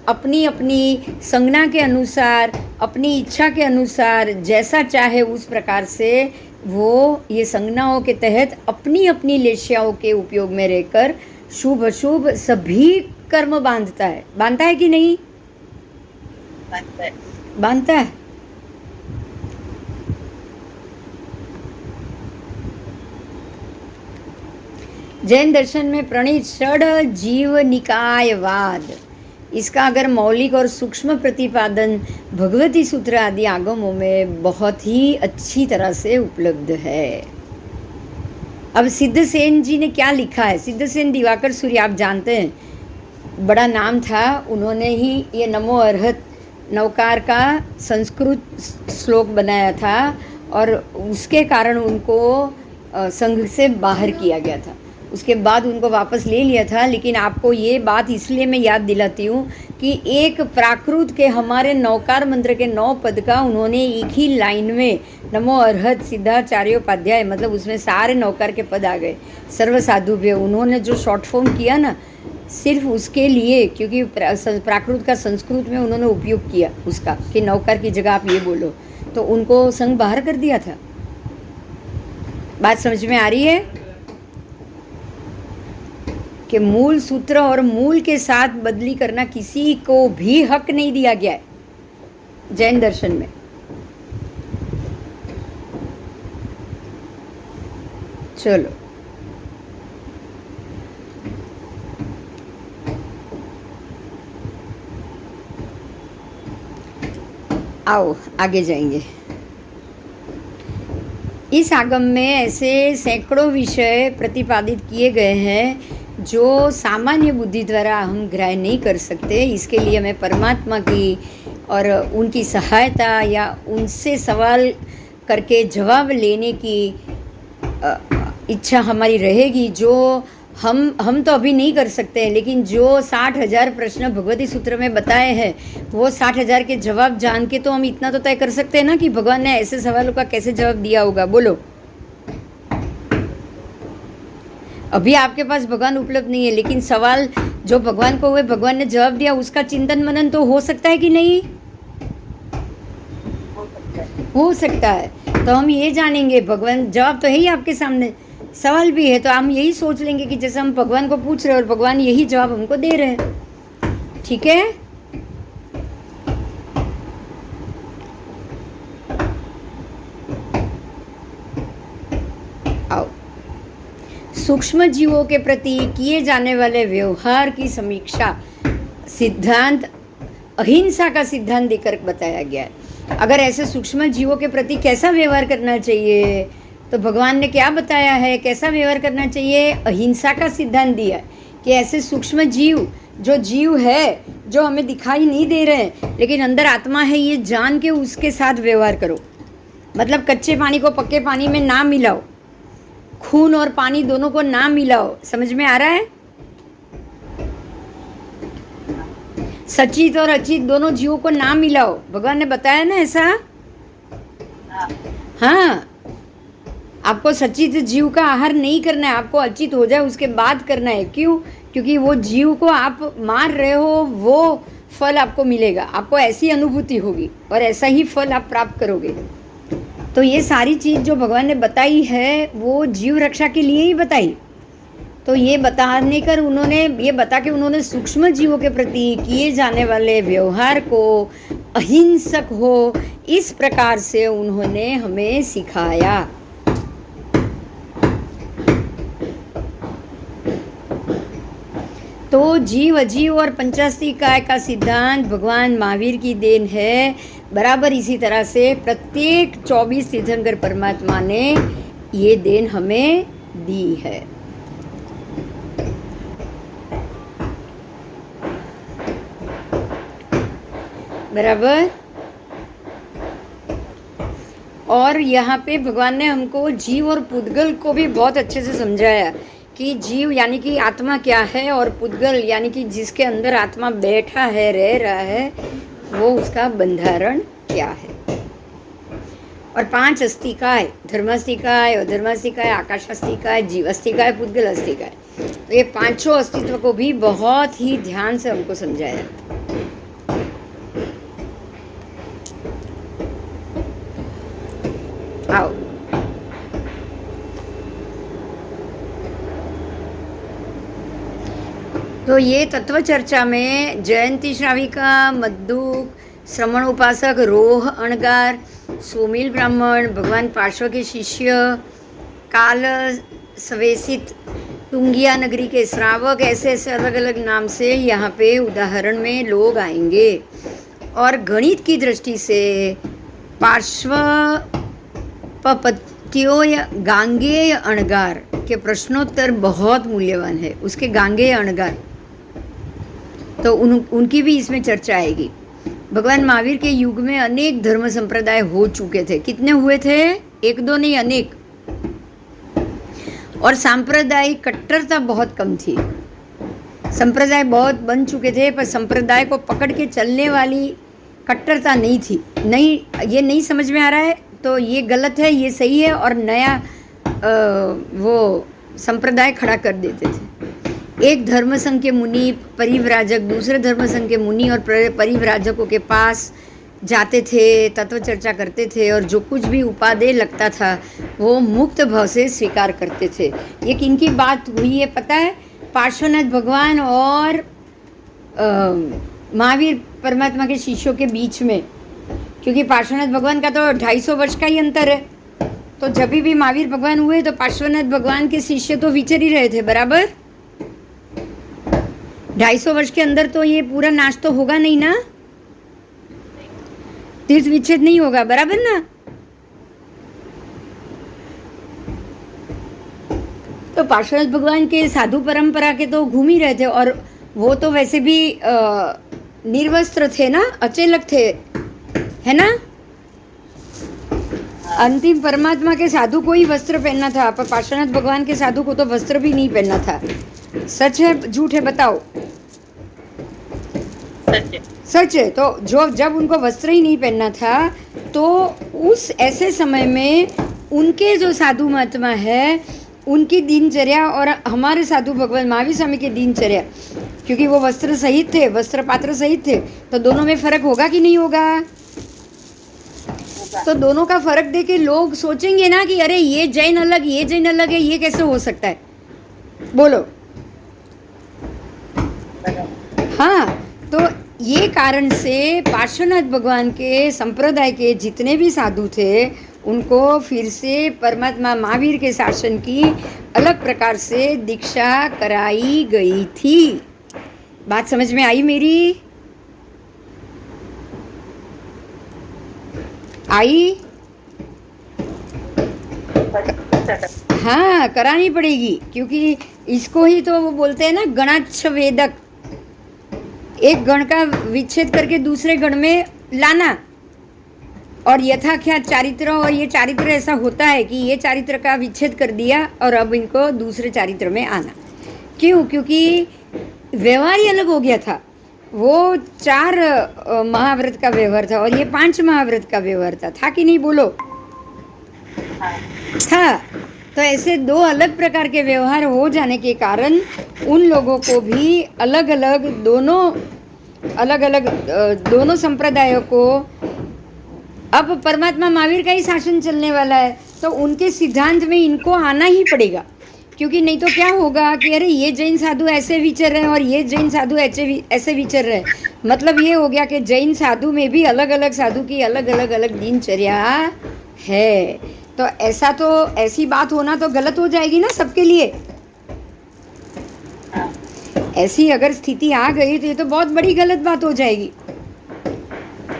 अपनी अपनी संज्ञा के अनुसार, अपनी इच्छा के अनुसार जैसा चाहे उस प्रकार से वो ये संज्ञाओं के तहत अपनी अपनी लेशियाओं के उपयोग में रहकर शुभ अशुभ सभी कर्म बांधता है। बांधता है कि नहीं? बांधता है। जैन दर्शन में प्रणीत षड जीव निकायवाद, इसका अगर मौलिक और सूक्ष्म प्रतिपादन भगवती सूत्र आदि आगमों में बहुत ही अच्छी तरह से उपलब्ध है। अब सिद्धसेन जी ने क्या लिखा है? सिद्धसेन दिवाकर सूर्य आप जानते हैं, बड़ा नाम था। उन्होंने ही ये नमो अर्हत नवकार का संस्कृत श्लोक बनाया था और उसके कारण उनको संघ से बाहर किया गया था। उसके बाद उनको वापस ले लिया था। लेकिन आपको ये बात इसलिए मैं याद दिलाती हूँ कि एक प्राकृत के हमारे नौकार मंत्र के 9 पद का उन्होंने एक ही लाइन में नमो अर्हत सिद्धाचार्योपाध्याय, मतलब उसमें सारे नौकार के पद आ गए। सर्व साधुभ्य उन्होंने जो शॉर्ट फॉर्म किया ना, सिर्फ उसके लिए, क्योंकि प्राकृत का संस्कृत में उन्होंने उपयोग किया उसका कि नौकर की जगह आप ये बोलो, तो उनको संघ बाहर कर दिया था। बात समझ में आ रही है कि मूल सूत्र और मूल के साथ बदली करना किसी को भी हक नहीं दिया गया है जैन दर्शन में। चलो आओ आगे जाएंगे। इस आगम में ऐसे सैकड़ों विषय प्रतिपादित किए गए हैं जो सामान्य बुद्धि द्वारा हम ग्रहण नहीं कर सकते। इसके लिए हमें परमात्मा की और उनकी सहायता या उनसे सवाल करके जवाब लेने की इच्छा हमारी रहेगी, जो हम तो अभी नहीं कर सकते हैं। लेकिन जो 60,000 प्रश्न भगवती सूत्र में बताए हैं, वो 60,000 के जवाब जान के तो हम इतना तो तय कर सकते हैं ना कि भगवान ने ऐसे सवालों का कैसे जवाब दिया होगा। बोलो, अभी आपके पास भगवान उपलब्ध नहीं है, लेकिन सवाल जो भगवान को हुए, भगवान ने जवाब दिया, उसका चिंतन मनन तो हो सकता है कि नहीं? हो सकता है। तो हम ये जानेंगे, भगवान जवाब तो है ही आपके सामने, सवाल भी है, तो हम यही सोच लेंगे कि जैसे हम भगवान को पूछ रहे हैं और भगवान यही जवाब हमको दे रहे हैं। ठीक है, आओ। सूक्ष्म जीवों के प्रति किए जाने वाले व्यवहार की समीक्षा सिद्धांत अहिंसा का सिद्धांत देकर बताया गया है। अगर ऐसे सूक्ष्म जीवों के प्रति कैसा व्यवहार करना चाहिए, तो भगवान ने क्या बताया है, कैसा व्यवहार करना चाहिए? अहिंसा का सिद्धांत दिया है कि ऐसे सूक्ष्म जीव, जो जीव है, जो हमें दिखाई नहीं दे रहे हैं लेकिन अंदर आत्मा है, ये जान के उसके साथ व्यवहार करो। मतलब कच्चे पानी को पक्के पानी में ना मिलाओ, खून और पानी दोनों को ना मिलाओ। समझ में आ रहा है? सचित और अचित दोनों जीवों को ना मिलाओ, भगवान ने बताया ना ऐसा। हाँ, आपको सचित जीव का आहार नहीं करना है, आपको अचित हो जाए उसके बाद करना है। क्यों? क्योंकि वो जीव को आप मार रहे हो, वो फल आपको मिलेगा, आपको ऐसी अनुभूति होगी और ऐसा ही फल आप प्राप्त करोगे। तो ये सारी चीज़ जो भगवान ने बताई है, वो जीव रक्षा के लिए ही बताई। तो ये बताने कर उन्होंने ये बता के उन्होंने सूक्ष्म जीवों के प्रति किए जाने वाले व्यवहार को अहिंसक हो, इस प्रकार से उन्होंने हमें सिखाया। तो जीव अजीव और पंचास्ती काय का सिद्धांत भगवान महावीर की देन है। बराबर इसी तरह से प्रत्येक 24 तीर्थंकर परमात्मा ने ये देन हमें दी है। बराबर। और यहाँ पे भगवान ने हमको जीव और पुद्गल को भी बहुत अच्छे से समझाया कि जीव यानी कि आत्मा क्या है और पुद्गल यानी कि जिसके अंदर आत्मा बैठा है, रह रहा है, वो उसका बंधारण क्या है। और 5 अस्तिकाय, धर्मास्तिकाय, अधर्मास्तिकाय, आकाशास्तिकाय, जीवास्तिकाय, पुद्गल अस्तिकाय, तो ये 5 अस्तित्व को भी बहुत ही ध्यान से हमको समझाया। आओ, तो ये तत्व चर्चा में जयंती श्राविका, मद्दुक, श्रमण उपासक, रोह अणगार, सोमिल ब्राह्मण, भगवान पार्श्व के शिष्य, काल सवेसित, टुंगिया नगरी के श्रावक, ऐसे ऐसे अलग अलग नाम से यहाँ पे उदाहरण में लोग आएंगे। और गणित की दृष्टि से पार्श्व पत्तियों या गांगेय अणगार के प्रश्नोत्तर बहुत मूल्यवान है, उसके गांगेय अणगार, तो उनकी भी इसमें चर्चा आएगी। भगवान महावीर के युग में अनेक धर्म संप्रदाय हो चुके थे। कितने हुए थे? 1-2 नहीं, अनेक। और सांप्रदायिक कट्टरता बहुत कम थी। संप्रदाय बहुत बन चुके थे, पर संप्रदाय को पकड़ के चलने वाली कट्टरता नहीं थी। नहीं, ये नहीं समझ में आ रहा है तो ये गलत है, ये सही है, और नया वो संप्रदाय खड़ा कर देते थे। एक धर्म संघ के मुनि परिव्राजक दूसरे धर्म संघ के मुनि और परिव्राजकों के पास जाते थे, तत्व चर्चा करते थे, और जो कुछ भी उपादेय लगता था वो मुक्त भाव से स्वीकार करते थे। ये किनकी बात हुई है पता है? पार्श्वनाथ भगवान और महावीर परमात्मा के शिष्यों के बीच में, क्योंकि पार्श्वनाथ भगवान का तो 250 वर्ष का ही अंतर है। तो जब भी महावीर भगवान हुए तो पार्श्वनाथ भगवान के शिष्य तो विचर ही रहे थे बराबर। 250 वर्ष के अंदर तो ये पूरा नाश तो होगा नहीं ना, तीर्थ विच्छेद नहीं होगा, बराबर ना। तो पार्श्वनाथ भगवान के साधु परंपरा के तो घूम ही रहे थे, और वो तो वैसे भी निर्वस्त्र थे ना, अचेलक थे, है ना। अंतिम परमात्मा के साधु को ही वस्त्र पहनना था, पर पार्श्वनाथ भगवान के साधु को तो वस्त्र भी नहीं पहनना था। सच है झूठ है बताओ? सच है। तो जब उनको वस्त्र ही नहीं पहनना था, तो उस ऐसे समय में उनके जो साधु महात्मा है उनकी दिनचर्या और हमारे साधु भगवान महावीर स्वामी की दिनचर्या, क्योंकि वो वस्त्र सहित थे, वस्त्र पात्र सहित थे, तो दोनों में फर्क होगा कि नहीं होगा? तो दोनों का फर्क देख के लोग सोचेंगे ना कि अरे ये जैन अलग, ये जैन अलग है, ये कैसे हो सकता है? बोलो। हाँ, तो ये कारण से पार्श्वनाथ भगवान के संप्रदाय के जितने भी साधु थे उनको फिर से परमात्मा महावीर के शासन की अलग प्रकार से दीक्षा कराई गई थी। बात समझ में आई मेरी? आई? हाँ, करानी पड़ेगी, क्योंकि इसको ही तो वो बोलते हैं ना गणाच्छ वेदक, एक गण का विच्छेद करके दूसरे गण में लाना, और यथाख्या चारित्र, और ये चारित्र ऐसा होता है कि ये चारित्र का विच्छेद कर दिया और अब इनको दूसरे चारित्र में आना। क्यों? क्योंकि व्यवहार ही अलग हो गया था। वो 4 महाव्रत का व्यवहार था और ये 5 महाव्रत का व्यवहार था कि नहीं? बोलो। था। तो ऐसे 2 अलग प्रकार के व्यवहार हो जाने के कारण उन लोगों को भी अलग अलग दोनों संप्रदायों को, अब परमात्मा महावीर का ही शासन चलने वाला है, तो उनके सिद्धांत में इनको आना ही पड़ेगा, क्योंकि नहीं तो क्या होगा कि अरे ये जैन साधु ऐसे विचर रहे हैं और ये जैन साधु ऐसे विचर रहे हैं। मतलब ये हो गया कि जैन साधु में भी अलग अलग साधु की अलग अलग दिनचर्या है। तो ऐसी बात होना तो गलत हो जाएगी ना सबके लिए। ऐसी अगर स्थिति आ गई तो ये तो बहुत बड़ी गलत बात हो जाएगी।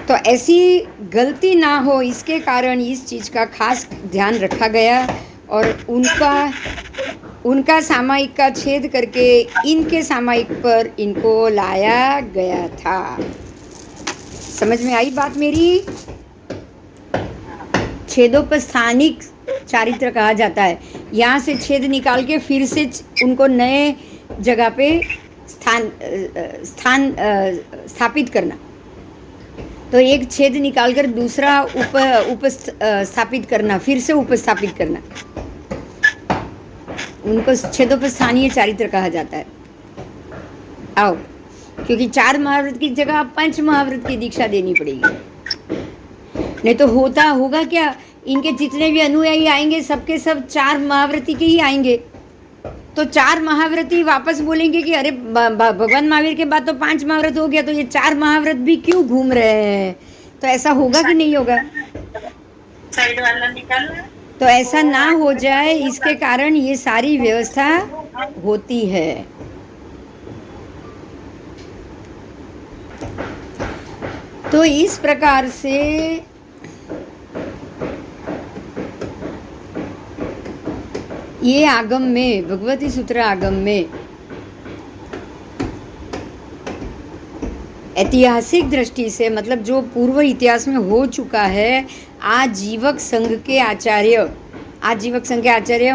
तो ऐसी गलती ना हो इसके कारण इस चीज़ का खास ध्यान रखा गया और उनका सामायिक का छेद करके इनके सामायिक पर इनको लाया गया था। समझ में आई बात मेरी? छेदोपस्थानिक चारित्र कहा जाता है। यहाँ से छेद निकाल के फिर से उनको नए जगह पे स्थापित करना। तो एक छेद निकालकर दूसरा स्थापित करना, फिर से उपस्थापित करना, उनको छेदोपस्थानीय चारित्र कहा जाता है। आओ, क्योंकि 4 महाव्रत की जगह 5 महाव्रत की दीक्षा देनी पड़ेगी, नहीं तो होगा क्या, इनके जितने भी अनुयायी आएंगे सबके सब 4 महाव्रती के ही आएंगे। तो 4 महाव्रती वापस बोलेंगे कि अरे भगवान महावीर के बाद तो 5 महाव्रत हो गया, तो ये 4 महाव्रत भी क्यों घूम रहे हैं? तो ऐसा होगा कि नहीं होगा? साइड वाला निकालना। तो ऐसा ना हो जाए इसके कारण ये सारी व्यवस्था होती है। तो इस प्रकार से ये आगम में, भगवती सूत्र आगम में ऐतिहासिक दृष्टि से, मतलब जो पूर्व इतिहास में हो चुका है, आजीवक संघ के आचार्य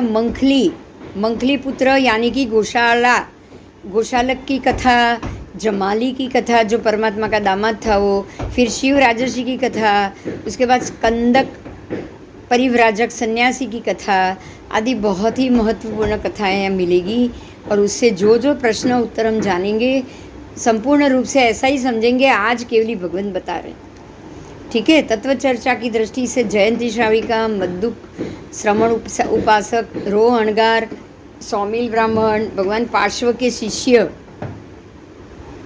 मंखली मंखली पुत्र यानी कि गोशालक की कथा, जमाली की कथा जो परमात्मा का दामाद था वो, फिर शिव राजर्षि की कथा, उसके बाद स्कंदक परिव्राजक सन्यासी की कथा आदि बहुत ही महत्वपूर्ण कथाएं यहाँ मिलेगी। और उससे जो जो प्रश्न उत्तर हम जानेंगे संपूर्ण रूप से ऐसा ही समझेंगे आज केवली भगवान बता रहे हैं। ठीक है, तत्व चर्चा की दृष्टि से जयंती श्राविका, मद्दुक श्रवण उपासक, रोह अणगार, सौमिल ब्राह्मण, भगवान पार्श्व के शिष्य,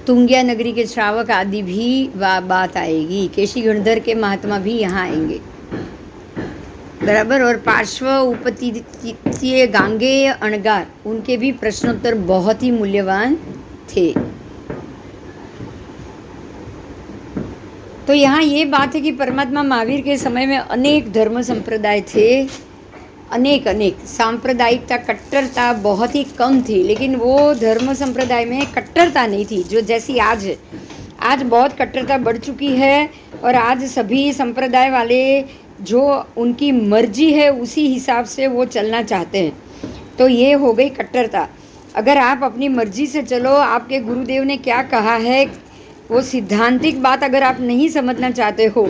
तुंगिया नगरी के श्रावक आदि भी बात आएगी। केशी गणधर के महात्मा भी यहाँ आएंगे, बराबर। और पार्श्व उपतीय गांगेय अणगार, उनके भी प्रश्नोत्तर बहुत ही मूल्यवान थे। तो यहाँ ये बात है कि परमात्मा महावीर के समय में अनेक धर्म संप्रदाय थे, अनेक सांप्रदायिकता, कट्टरता बहुत ही कम थी, लेकिन वो धर्म संप्रदाय में कट्टरता नहीं थी जो जैसी आज है। आज बहुत कट्टरता बढ़ चुकी है और आज सभी संप्रदाय वाले जो उनकी मर्जी है उसी हिसाब से वो चलना चाहते हैं। तो ये हो गई कट्टरता। अगर आप अपनी मर्जी से चलो, आपके गुरुदेव ने क्या कहा है वो सिद्धांतिक बात अगर आप नहीं समझना चाहते हो,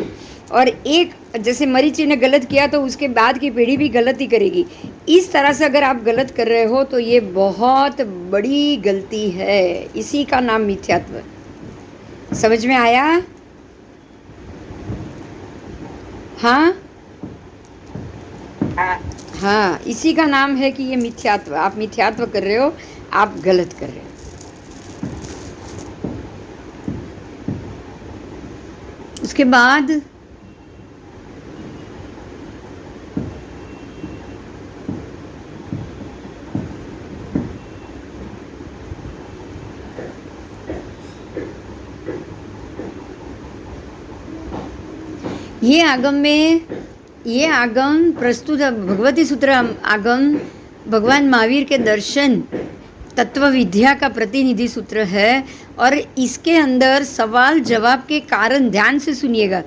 और एक जैसे मरीचि ने गलत किया तो उसके बाद की पीढ़ी भी गलत ही करेगी, इस तरह से अगर आप गलत कर रहे हो तो ये बहुत बड़ी गलती है। इसी का नाम मिथ्यात्व। समझ में आया? हाँ हाँ, इसी का नाम है कि ये मिथ्यात्व। आप मिथ्यात्व कर रहे हो, आप गलत कर रहे हो। उसके बाद ये आगम प्रस्तुत भगवती सूत्र आगम भगवान महावीर के दर्शन तत्व विद्या का प्रतिनिधि सूत्र है। और इसके अंदर सवाल जवाब के कारण, ध्यान से सुनिएगा,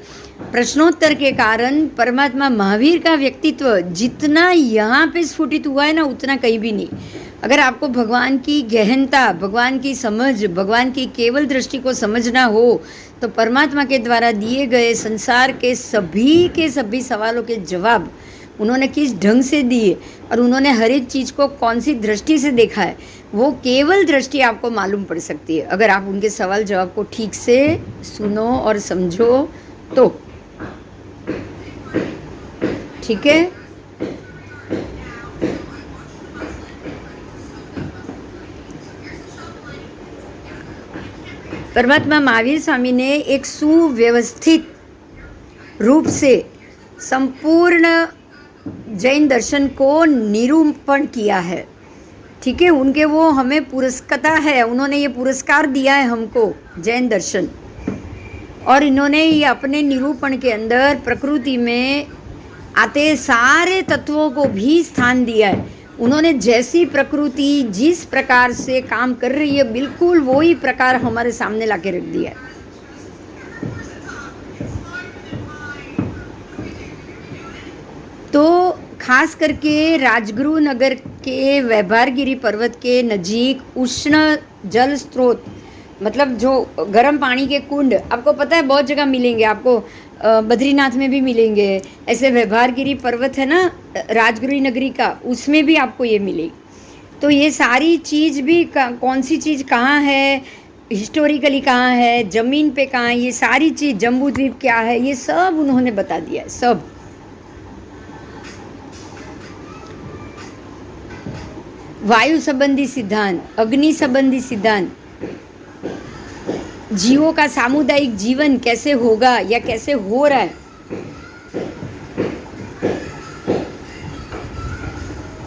प्रश्नोत्तर के कारण परमात्मा महावीर का व्यक्तित्व जितना यहाँ पे स्फुटित हुआ है ना, उतना कहीं भी नहीं। अगर आपको भगवान की गहनता, भगवान की समझ, भगवान की केवल दृष्टि को समझना हो तो परमात्मा के द्वारा दिए गए संसार के सभी सवालों के जवाब उन्होंने किस ढंग से दिए और उन्होंने हर एक चीज़ को कौन सी दृष्टि से देखा है, वो केवल दृष्टि आपको मालूम पड़ सकती है अगर आप उनके सवाल जवाब को ठीक से सुनो और समझो तो। ठीक है, परमात्मा महावीर स्वामी ने एक सुव्यवस्थित रूप से संपूर्ण जैन दर्शन को निरूपण किया है। ठीक है, उनके वो हमें पुरस्कता है, उन्होंने ये पुरस्कार दिया है हमको जैन दर्शन। और इन्होंने ये अपने निरूपण के अंदर प्रकृति में आते सारे तत्वों को भी स्थान दिया है। उन्होंने जैसी प्रकृति जिस प्रकार से काम कर रही है, बिल्कुल वही प्रकार हमारे सामने लाके रख दिया है। तो खास करके राजगुरु नगर के वैभारगिरी पर्वत के नजीक उष्ण जल स्रोत, मतलब जो गर्म पानी के कुंड आपको पता है बहुत जगह मिलेंगे, आपको बद्रीनाथ में भी मिलेंगे। ऐसे वैभारगिरी पर्वत है ना राजगुरु नगरी का, उसमें भी आपको ये मिलेगी। तो ये सारी चीज़ भी कौन सी चीज़ कहाँ है, हिस्टोरिकली कहाँ है, ज़मीन पे कहाँ है, ये सारी चीज़, जम्बू द्वीप क्या है, ये सब उन्होंने बता दिया है। सब वायु संबंधी सिद्धांत, अग्नि संबंधी सिद्धांत, जीवों का सामुदायिक जीवन कैसे होगा या कैसे हो रहा है,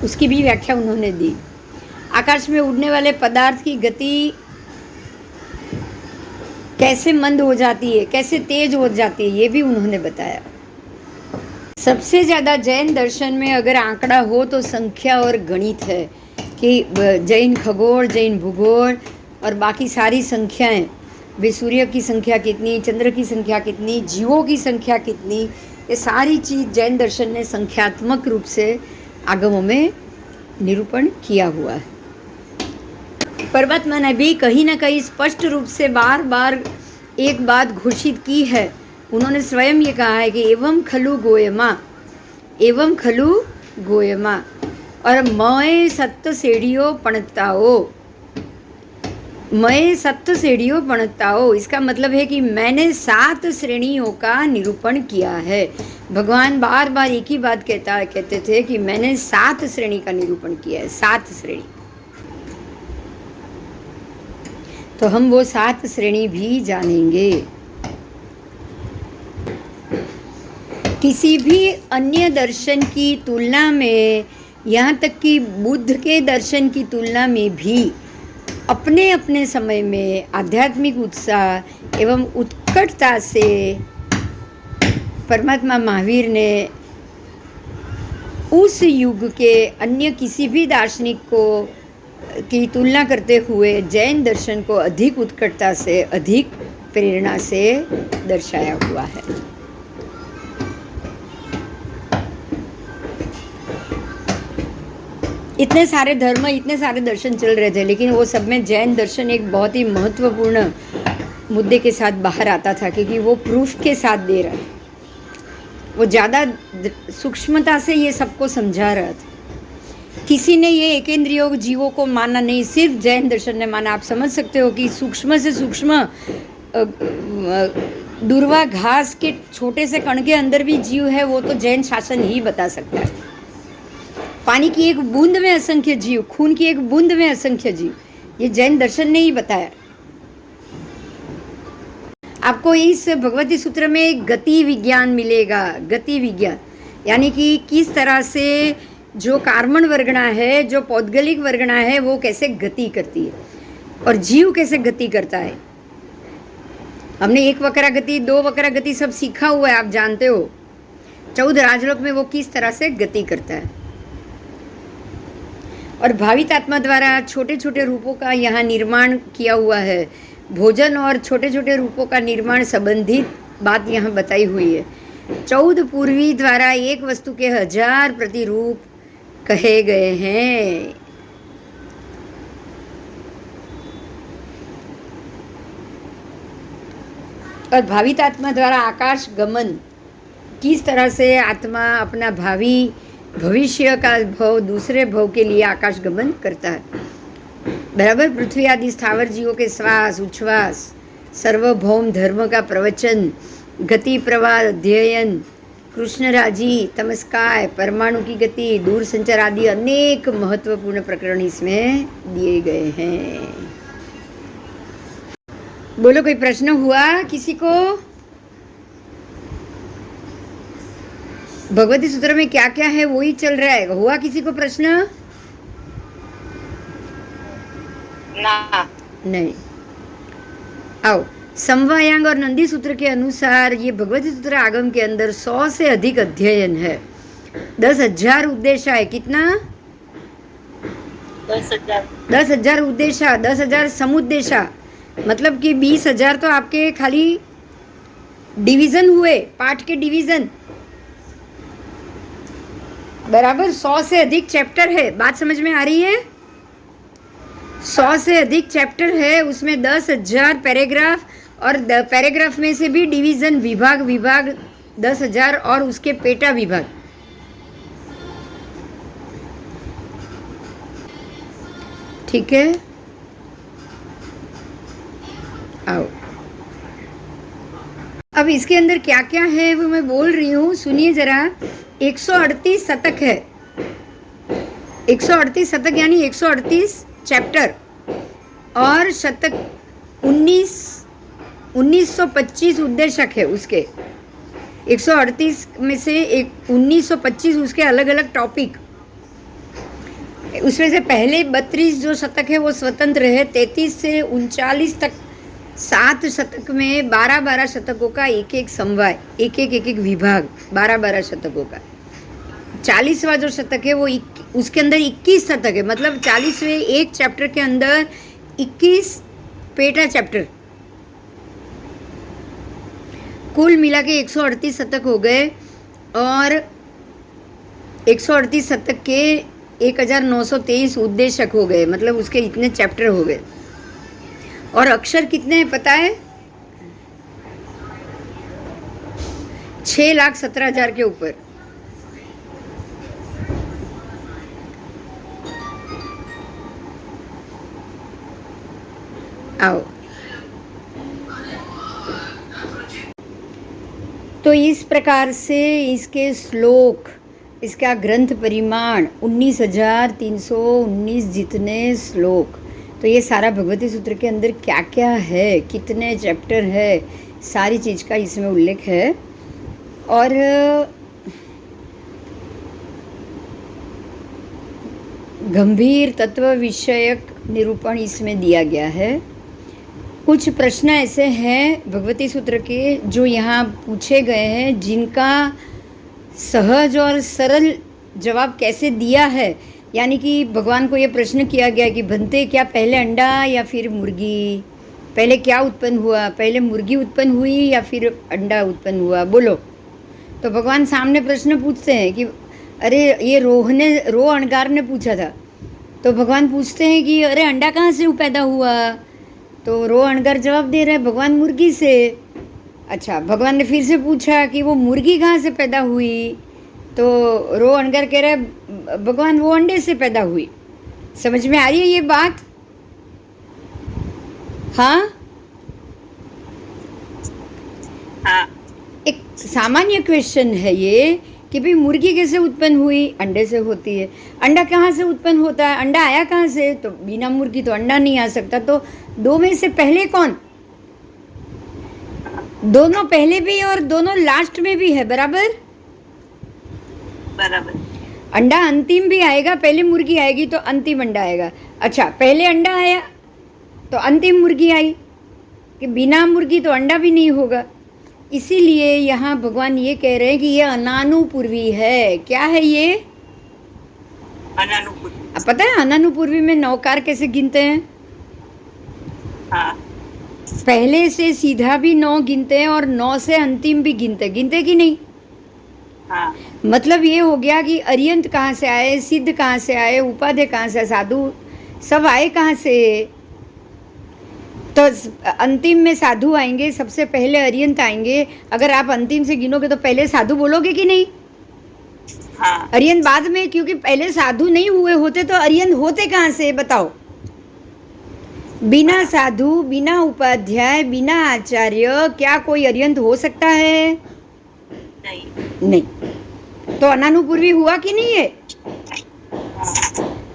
उसकी भी व्याख्या उन्होंने दी। आकाश में उड़ने वाले पदार्थ की गति कैसे मंद हो जाती है, कैसे तेज हो जाती है, ये भी उन्होंने बताया। सबसे ज़्यादा जैन दर्शन में अगर आंकड़ा हो तो संख्या और गणित है कि जैन खगोल, जैन भूगोल और बाकी सारी संख्याएं, वे सूर्य की संख्या कितनी, चंद्र की संख्या कितनी, जीवों की संख्या कितनी, ये सारी चीज़ जैन दर्शन ने संख्यात्मक रूप से आगमों में निरूपण किया हुआ है। परमात्मा ने भी कहीं ना कहीं स्पष्ट रूप से बार बार एक बात घोषित की है। उन्होंने स्वयं ये कहा है कि एवं खलु गोयमा, एवं खलु गोयमा, और मैं सत्य सेड़ियों पणताओ, मैं सत्य सीढ़ियों पणताओ, इसका मतलब है कि मैंने 7 श्रेणियों का निरूपण किया है। भगवान बार बार एक ही बात कहते थे कि मैंने 7 श्रेणी का निरूपण किया है, 7 श्रेणी। तो हम वो 7 श्रेणी भी जानेंगे। किसी भी अन्य दर्शन की तुलना में, यहाँ तक कि बुद्ध के दर्शन की तुलना में भी, अपने अपने समय में आध्यात्मिक उत्साह एवं उत्कटता से परमात्मा महावीर ने उस युग के अन्य किसी भी दार्शनिक को की तुलना करते हुए जैन दर्शन को अधिक उत्कटता से, अधिक प्रेरणा से दर्शाया हुआ है। इतने सारे धर्म, इतने सारे दर्शन चल रहे थे, लेकिन वो सब में जैन दर्शन एक बहुत ही महत्वपूर्ण मुद्दे के साथ बाहर आता था, क्योंकि वो प्रूफ के साथ दे रहा था। वो ज़्यादा सूक्ष्मता से ये सबको समझा रहा था। किसी ने ये एकेंद्रियों जीवों को माना नहीं, सिर्फ जैन दर्शन ने माना। आप समझ सकते हो कि सूक्ष्म से सूक्ष्म दूर्वा घास के छोटे से कण के अंदर भी जीव है, वो तो जैन शासन ही बता सकता है। पानी की एक बूंद में असंख्य जीव, खून की एक बूंद में असंख्य जीव, ये जैन दर्शन ने ही बताया। आपको इस भगवती सूत्र में गति विज्ञान मिलेगा। गति विज्ञान यानी कि किस तरह से जो कार्बन वर्गणा है, जो पौद्गलिक वर्गणा है, वो कैसे गति करती है और जीव कैसे गति करता है। हमने 1 वक्रा गति, 2 वक्रा गति सब सीखा हुआ है, आप जानते हो। 14 राजलोक में वो किस तरह से गति करता है। और भावित आत्मा द्वारा छोटे छोटे रूपों का यहाँ निर्माण किया हुआ है। भोजन और छोटे छोटे रूपों का निर्माण संबंधित बात यहाँ बताई हुई है। 14 पूर्वी द्वारा एक वस्तु के 1000 प्रतिरूप कहे गए हैं। और भावित आत्मा द्वारा आकाश गमन, किस तरह से आत्मा अपना भावी भविष्य का भव दूसरे भव के लिए आकाश गमन करता है। बराबर पृथ्वी आदि स्थावर जीवों के श्वास उच्छ्वास, सर्वभौम धर्म का प्रवचन, गति प्रवाह अध्ययन, कृष्णराजी, तमस्काय, परमाणु की गति, दूर संचार आदि अनेक महत्वपूर्ण प्रकरण इसमें दिए गए हैं। बोलो, कोई प्रश्न हुआ किसी को? भगवती सूत्र में क्या क्या है वही चल रहा है। हुआ किसी को प्रश्न? ना। नहीं। आओ, समवायांग और नंदी सूत्र के अनुसार ये भगवती सूत्र आगम के अंदर 100 से अधिक अध्ययन है। 10,000 उद्देश्य है। कितना? 10,000। 10,000 उद्देश्य, 10,000 समुद्देश्य, मतलब कि 20,000 तो आपके खाली डिवीजन हुए, पाठ के डिवीजन। बराबर 100 से अधिक चैप्टर है। बात समझ में आ रही है? 100 से अधिक चैप्टर है, उसमें 10,000 पैराग्राफ, और पैराग्राफ में से भी डिवीजन, विभाग विभाग 10,000 और उसके पेटा विभाग। ठीक है, आओ। अब इसके अंदर क्या क्या है वो मैं बोल रही हूँ, सुनिए जरा। 138 शतक है। 138 शतक यानी 138 चैप्टर, और शतक 1925 उद्देशक है उसके। 138 में से 1925 उसके अलग अलग टॉपिक। उसमें से पहले 32 जो शतक है वो स्वतंत्र है। 33 से 39 तक 7 शतक में 12-12 शतकों का एक एक समवाय, एक एक विभाग, 12-12 शतकों का। 40वां जो शतक है वो उसके अंदर 21 शतक है, मतलब 40वें एक चैप्टर के अंदर 21 पेटा चैप्टर। कुल मिला के 138 शतक हो गए, और 138 शतक के 1923 उद्देशक हो गए, मतलब उसके इतने चैप्टर हो गए। और अक्षर कितने हैं पता है? 6,17,000 के ऊपर। आओ, तो इस प्रकार से इसके श्लोक, इसका ग्रंथ परिमाण 19,319 जितने श्लोक। तो ये सारा भगवती सूत्र के अंदर क्या क्या है, कितने चैप्टर है, सारी चीज़ का इसमें उल्लेख है। और गंभीर तत्व विषयक निरूपण इसमें दिया गया है। कुछ प्रश्न ऐसे हैं भगवती सूत्र के जो यहाँ पूछे गए हैं, जिनका सहज और सरल जवाब कैसे दिया है। यानी कि भगवान को ये प्रश्न किया गया कि बनते क्या पहले अंडा या फिर मुर्गी, पहले क्या उत्पन्न हुआ, पहले मुर्गी उत्पन्न हुई या फिर अंडा उत्पन्न हुआ, बोलो। तो भगवान सामने प्रश्न पूछते हैं कि अरे ये रो अणगार ने पूछा था, तो भगवान पूछते हैं कि अरे अंडा कहाँ से पैदा हुआ, तो रो अणगार जवाब दे रहे हैं भगवान मुर्गी से। अच्छा, भगवान ने फिर से पूछा कि वो मुर्गी कहाँ से पैदा हुई, तो रो अणगार कह रहे हैं भगवान वो अंडे से पैदा हुई। समझ में आ रही है ये बात? हाँ, हाँ, एक सामान्य क्वेश्चन है ये कि भाई मुर्गी कैसे उत्पन्न हुई, अंडे से होती है। अंडा कहाँ से उत्पन्न होता है, अंडा आया कहाँ से, तो बिना मुर्गी तो अंडा नहीं आ सकता। तो दो में से पहले कौन? दोनों पहले भी और दोनों लास्ट में भी है, बराबर? बराबर। अंडा अंतिम भी आएगा, पहले मुर्गी आएगी तो अंतिम अंडा आएगा। अच्छा, पहले अंडा आया तो अंतिम मुर्गी आई, कि बिना मुर्गी तो अंडा भी नहीं होगा। इसीलिए यहाँ भगवान ये कह रहे हैं कि ये अनानुपूर्वी है। क्या है ये? अनानुपूर्वी। अब पता है अनानुपूर्वी में नौकार कैसे गिनते हैं? हाँ, पहले से सीधा भी 9 गिनते हैं और 9 से अंतिम भी गिनते कि नहीं? हाँ, मतलब ये हो गया कि अर्यंत कहाँ से आए, सिद्ध कहाँ से आए, उपाध्याय कहाँ से, साधु सब आए कहाँ से? तो अंतिम में साधु आएंगे, सबसे पहले अर्यंत आएंगे। अगर आप अंतिम से गिनोगे तो पहले साधु बोलोगे कि नहीं? हाँ, अर्यंत बाद में, क्योंकि पहले साधु नहीं हुए होते तो अर्यंत होते कहाँ से बताओ? बिना साधु, बिना उपाध्याय, बिना आचार्य क्या कोई अर्यंत हो सकता है? नहीं। तो अनानुपूर्वी हुआ कि नहीं है?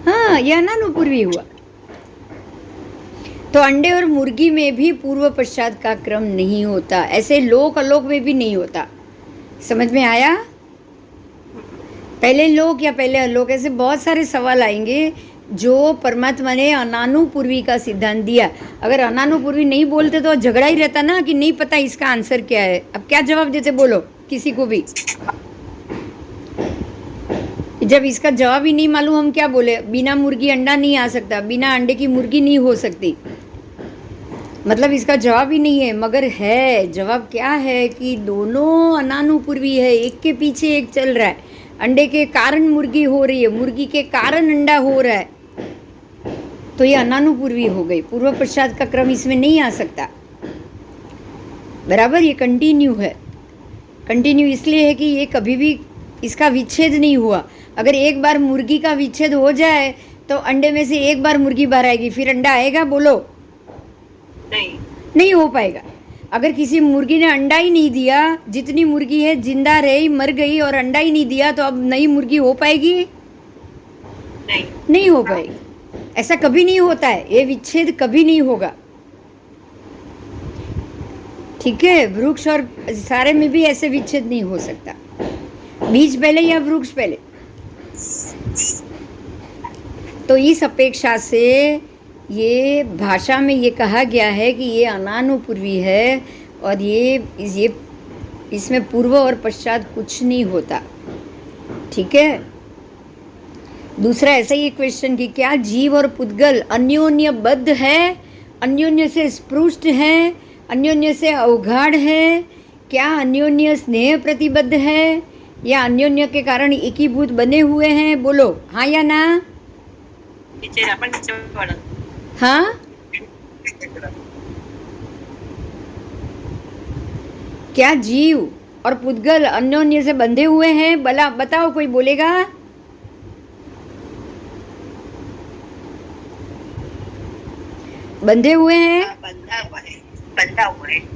हाँ, ये अनानुपूर्वी हुआ। तो अंडे और मुर्गी में भी पूर्व पश्चात का क्रम नहीं होता, ऐसे लोक अलोक में भी नहीं होता। समझ में आया? पहले लोक या पहले अलोक, ऐसे बहुत सारे सवाल आएंगे जो परमात्मा ने अनानुपूर्वी का सिद्धांत दिया। अगर अनानुपूर्वी नहीं बोलते तो झगड़ा ही रहता ना कि नहीं पता इसका आंसर क्या है। अब क्या जवाब देते बोलो किसी को भी? जब इसका जवाब ही नहीं मालूम हम क्या बोले? बिना मुर्गी अंडा नहीं आ सकता, बिना अंडे की मुर्गी नहीं हो सकती, मतलब इसका जवाब ही नहीं है। मगर है जवाब, क्या है कि दोनों अनानुपूर्वी है, एक के पीछे एक चल रहा है। अंडे के कारण मुर्गी हो रही है, मुर्गी के कारण अंडा हो रहा है, तो ये अनानुपूर्वी हो गई। पूर्व पश्चात का क्रम इसमें नहीं आ सकता, बराबर? ये कंटिन्यू है। कंटिन्यू इसलिए है कि ये कभी भी इसका विच्छेद नहीं हुआ। अगर एक बार मुर्गी का विच्छेद हो जाए तो अंडे में से एक बार मुर्गी बाहर आएगी, फिर अंडा आएगा? बोलो। नहीं हो पाएगा। अगर किसी मुर्गी ने अंडा ही नहीं दिया, जितनी मुर्गी है जिंदा रही, मर गई और अंडा ही नहीं दिया, तो अब नई मुर्गी हो पाएगी? नहीं हो पाएगी। ऐसा कभी नहीं होता है, ये विच्छेद कभी नहीं होगा। ठीक है? वृक्ष और सारे में भी ऐसे विच्छेद नहीं हो सकता। बीज पहले या वृक्ष पहले? तो इस अपेक्षा से ये भाषा में ये कहा गया है कि ये अनानुपूर्वी है और ये इसमें पूर्व और पश्चात कुछ नहीं होता। ठीक है? दूसरा ऐसा ही क्वेश्चन कि क्या जीव और पुद्गल अन्योन्य बद्ध है, अन्योन्य से स्पृष्ट है, अन्योन्य से अवगाढ़ है? क्या अन्योन्य स्नेह प्रतिबद्ध है, या अन्योन्य के कारण एकीभूत बने हुए हैं? बोलो हाँ या ना। हाँ, क्या जीव और पुद्गल अन्योन्य से बंधे हुए हैं? बताओ, कोई बोलेगा? बंधे हुए हैं।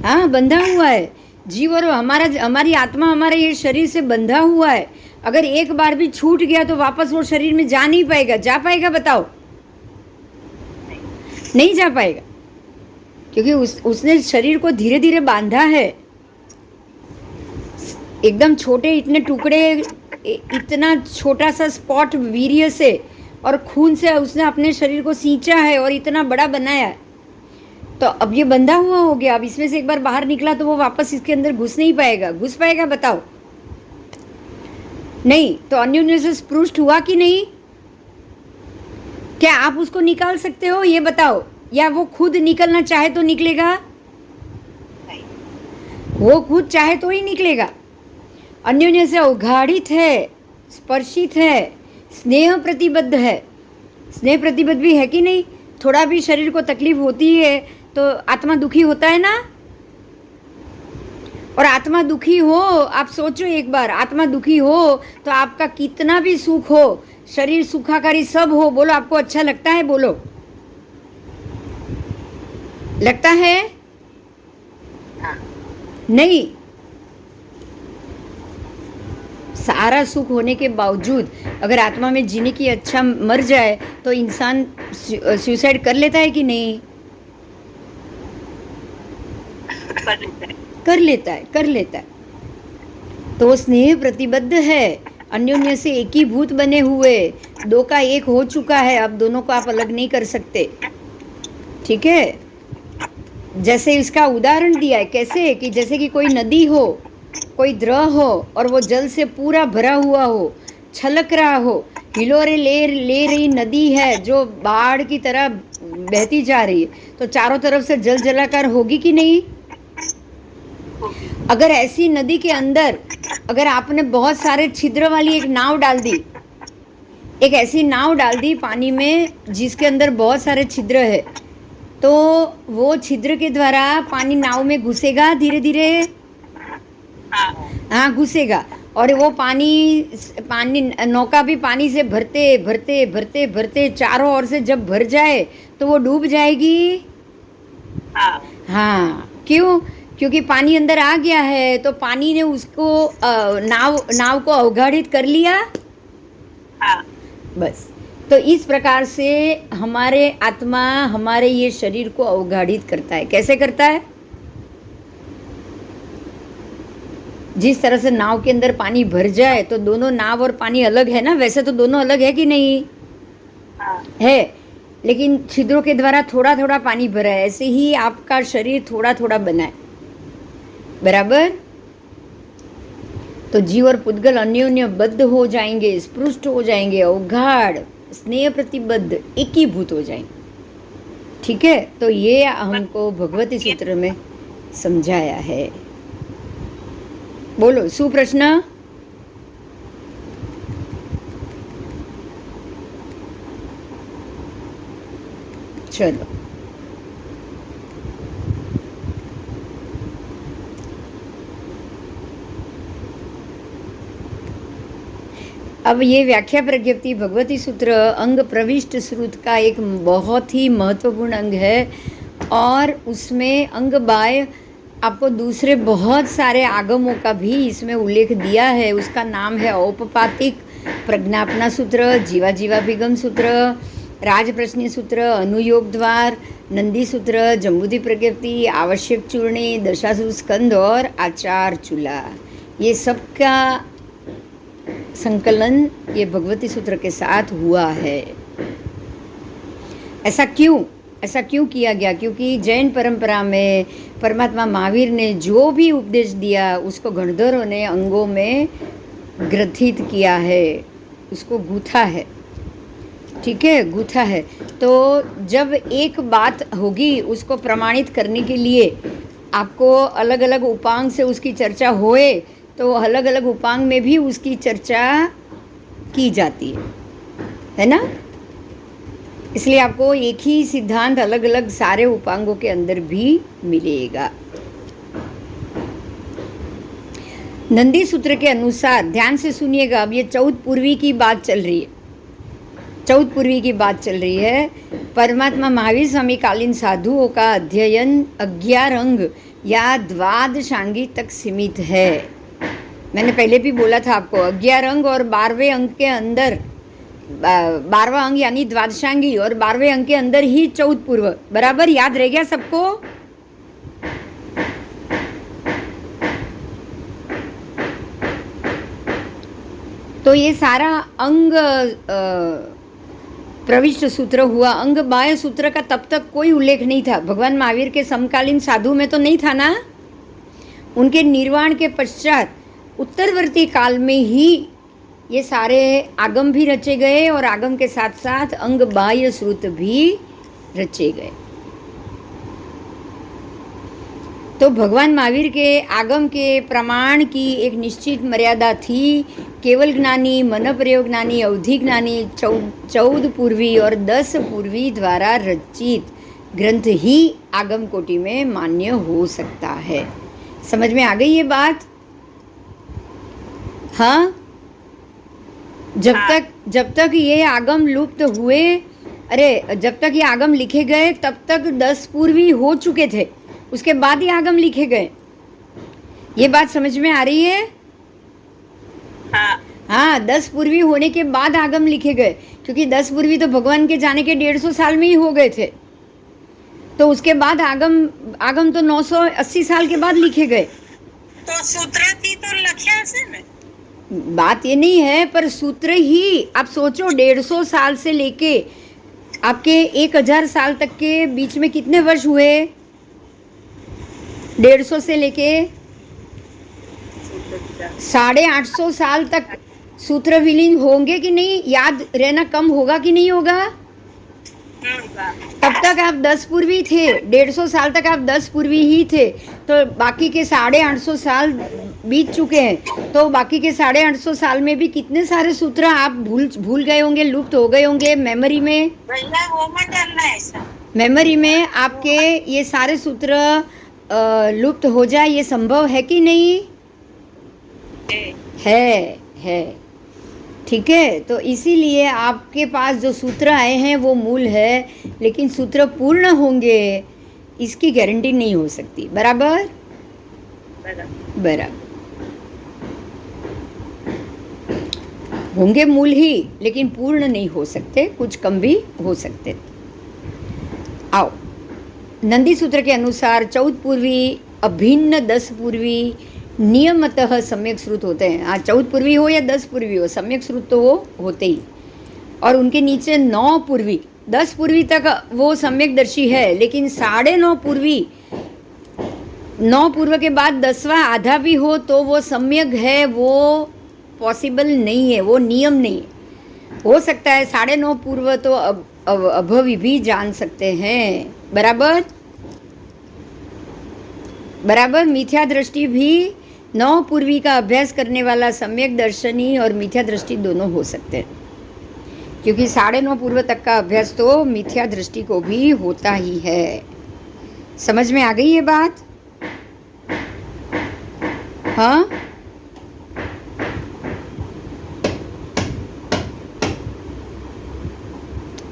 हाँ, बंधा हुआ है। जीव और हमारी आत्मा हमारे ये शरीर से बंधा हुआ है। अगर एक बार भी छूट गया तो वापस वो शरीर में जा नहीं पाएगा। जा पाएगा? बताओ। नहीं जा पाएगा, क्योंकि उसने शरीर को धीरे धीरे बांधा है। एकदम छोटे इतने टुकड़े, इतना छोटा सा स्पॉट वीर्य से और खून से उसने अपने शरीर को सींचा है और इतना बड़ा बनाया है। तो अब ये बंधा हुआ हो गया। अब इसमें से एक बार बाहर निकला तो वो वापस इसके अंदर घुस नहीं पाएगा। घुस पाएगा? बताओ। नहीं। तो अन्योन्य से स्पृष्ट हुआ कि नहीं? क्या आप उसको निकाल सकते हो? ये बताओ। या वो खुद निकलना चाहे तो निकलेगा? वो खुद चाहे तो ही निकलेगा। अन्योन्य से अवगाढ़ित है, स्पर्शित है, स्नेह प्रतिबद्ध है। स्नेह प्रतिबद्ध भी है कि नहीं? थोड़ा भी शरीर को तकलीफ होती है तो आत्मा दुखी होता है ना। और आत्मा दुखी हो, आप सोचो एक बार, आत्मा दुखी हो तो आपका कितना भी सुख हो, शरीर सुखाकारी सब हो, बोलो आपको अच्छा लगता है? बोलो, लगता है? नहीं। सारा सुख होने के बावजूद अगर आत्मा में जीने की अच्छा मर जाए तो इंसान सुसाइड कर लेता है कि नहीं? कर लेता है। तो वो स्नेह प्रतिबद्ध है, अन्योन्य से एकीभूत बने हुए, दो का एक हो चुका है। अब दोनों को आप अलग नहीं कर सकते। ठीक है? जैसे इसका उदाहरण दिया है, कैसे कि जैसे कि कोई नदी हो, कोई द्रव हो और वो जल से पूरा भरा हुआ हो, छलक रहा हो, हिलोरे ले रही नदी है जो बाढ़ की तरह बहती जा रही है, तो चारों तरफ से जल जलाकार होगी कि नहीं? अगर ऐसी नदी के अंदर अगर आपने बहुत सारे छिद्र वाली एक नाव डाल दी, एक ऐसी नाव डाल दी पानी में जिसके अंदर बहुत सारे छिद्र है, तो वो छिद्र के द्वारा पानी नाव में घुसेगा धीरे धीरे? हाँ, घुसेगा। और वो पानी नौका भी पानी से भरते भरते भरते भरते चारों ओर से जब भर जाए तो वो डूब जाएगी। हाँ, क्यों? क्योंकि पानी अंदर आ गया है तो पानी ने उसको नाव को अवगाढ़ित कर लिया। बस। तो इस प्रकार से हमारे आत्मा हमारे ये शरीर को अवगाढ़ित करता है। कैसे करता है? जिस तरह से नाव के अंदर पानी भर जाए तो दोनों नाव और पानी अलग है ना। वैसे तो दोनों अलग है कि नहीं? है, लेकिन छिद्रों के द्वारा थोड़ा थोड़ा पानी भरा है। ऐसे ही आपका शरीर थोड़ा थोड़ा बना है, बराबर? तो जीव और पुद्गल अन्योन्य बद्ध हो जाएंगे, स्पृष्ट हो जाएंगे, अवगाढ़, स्नेह प्रतिबद्ध, एकीभूत हो जाएंगे। ठीक है? तो ये हमको भगवती सूत्र में समझाया है। बोलो, सुप्रश्न? चलो, अब ये व्याख्या प्रज्ञप्ति भगवती सूत्र अंग प्रविष्ट श्रुत का एक बहुत ही महत्वपूर्ण अंग है, और उसमें अंग बाय आपको दूसरे बहुत सारे आगमों का भी इसमें उल्लेख दिया है। उसका नाम है औपपातिक प्रज्ञापना सूत्र, जीवाभिगम सूत्र, राज प्रश्न सूत्र, अनुयोग द्वार, नंदी सूत्र, जम्बूदी प्रज्ञप्ति, आवश्यक चूर्णी, दशासु स्कंद और आचार चूला, ये सब का संकलन ये भगवती सूत्र के साथ हुआ है। ऐसा क्यों किया गया? क्योंकि जैन परंपरा में परमात्मा महावीर ने जो भी उपदेश दिया उसको गणधरों ने अंगों में ग्रथित किया है, उसको गूथा है। ठीक है? गूथा है। तो जब एक बात होगी उसको प्रमाणित करने के लिए आपको अलग अलग उपांग से उसकी चर्चा होए तो अलग अलग उपांग में भी उसकी चर्चा की जाती है ना। इसलिए आपको एक ही सिद्धांत अलग अलग सारे उपांगों के अंदर भी मिलेगा। नंदी सूत्र के अनुसार, ध्यान से सुनिएगा, अब ये 14 पूर्वी की बात चल रही है, 14 पूर्वी की बात चल रही है। परमात्मा महावीर स्वामी कालीन साधुओं का अध्ययन 11 अंग या द्वादशांगी तक सीमित है। मैंने पहले भी बोला था आपको, 11 अंग और 12वें अंग के अंदर, 12वां अंग यानी द्वादशांगी और 12वें अंग के अंदर ही 14 पूर्व, बराबर याद रह गया सबको। तो ये सारा अंग प्रविष्ट सूत्र हुआ। अंग बाह्य सूत्र का तब तक कोई उल्लेख नहीं था, भगवान महावीर के समकालीन साधु में तो नहीं था ना। उनके निर्वाण के पश्चात उत्तरवर्ती काल में ही ये सारे आगम भी रचे गए और आगम के साथ साथ अंग बाह्य सूत्र भी रचे गए। तो भगवान महावीर के आगम के प्रमाण की एक निश्चित मर्यादा थी। केवल ज्ञानी, मन प्रयोग ज्ञानी, अवधि ज्ञानी, 14 पूर्वी और 10 पूर्वी द्वारा रचित ग्रंथ ही आगम कोटि में मान्य हो सकता है। समझ में आ गई ये बात? हाँ, जब तक ये आगम लुप्त हुए, जब तक ये आगम लिखे गए तब तक 10 पूर्वी हो चुके थे, उसके बाद ही आगम लिखे गए। ये बात समझ में आ रही है? हाँ, 10 पूर्वी होने के बाद आगम लिखे गए, क्योंकि 10 पूर्वी तो भगवान के जाने के 150 साल में ही हो गए थे। तो उसके बाद आगम तो 980 साल के बाद लिखे गए। तो सूत्र थी तो लख्या से ने? बात ये नहीं है, पर सूत्र ही आप सोचो, 150 साल से लेके आपके 1000 साल तक के बीच में कितने वर्ष हुए? 150 से लेके 850 साल तक सूत्र विलीन होंगे कि नहीं? याद रहना कम होगा कि नहीं होगा? तब तक आप 10 पूर्वी थे, 150 साल तक आप 10 पूर्वी ही थे, तो बाकी के 850 साल बीत चुके हैं। तो बाकी के 850 साल में भी कितने सारे सूत्र आप भूल गए होंगे, लुप्त हो गए होंगे मेमोरी में। मेमोरी में आपके ये सारे सूत्र लुप्त हो जाए, ये संभव है कि नहीं? है। ठीक है, तो इसीलिए आपके पास जो सूत्र आए हैं वो मूल है, लेकिन सूत्र पूर्ण होंगे इसकी गारंटी नहीं हो सकती। बराबर। होंगे मूल ही, लेकिन पूर्ण नहीं हो सकते, कुछ कम भी हो सकते। आओ, नंदी सूत्र के अनुसार 14 पूर्वी अभिन्न 10 पूर्वी नियमतः सम्यक श्रुत होते हैं। हाँ, 14 पूर्वी हो या 10 पूर्वी हो, सम्यक श्रुत तो वो होते ही। और उनके नीचे 9 पूर्वी, 10 पूर्वी तक वो सम्यक दर्शी है, लेकिन 9.5 पूर्वी, 9 पूर्व के बाद 10वां आधा भी हो तो वो सम्यक है, वो पॉसिबल नहीं है, वो नियम नहीं है। हो सकता है 9.5 पूर्व तो अभवी भी जान सकते हैं। बराबर। मिथ्या दृष्टि भी 9 पूर्वी का अभ्यास करने वाला सम्यक दर्शनी और मिथ्या दृष्टि दोनों हो सकते हैं, क्योंकि 9.5 पूर्व तक का अभ्यास तो मिथ्या दृष्टि को भी होता ही है। समझ में आ गई ये बात? हाँ,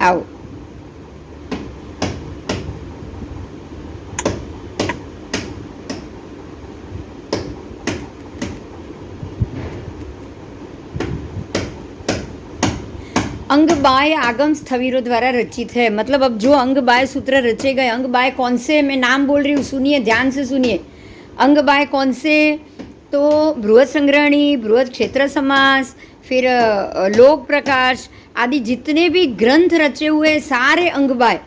आओ। अंग बाय आगम स्थविरों द्वारा रचित है। मतलब अब जो अंग बाय सूत्र रचे गए, अंग बाय कौन से, मैं नाम बोल रही हूँ, सुनिए, ध्यान से सुनिए। अंग बाय कौन से? तो बृहद संग्रहणी, बृहद क्षेत्र समास, फिर लोक प्रकाश आदि जितने भी ग्रंथ रचे हुए सारे अंग बाय।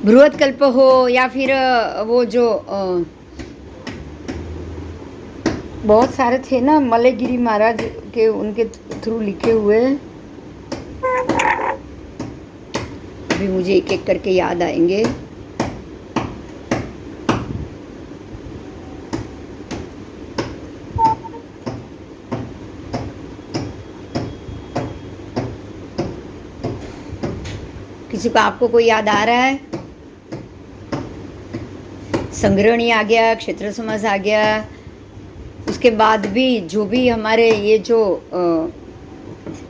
बृहद कल्प हो या फिर वो जो बहुत सारे थे ना, मलयगिरी महाराज के, उनके थ्रू लिखे हुए, अभी मुझे एक एक करके याद आएंगे। किसी को, आपको कोई याद आ रहा है? संग्रहणी आ गया, क्षेत्र समास आ गया, उसके बाद भी जो भी हमारे ये जो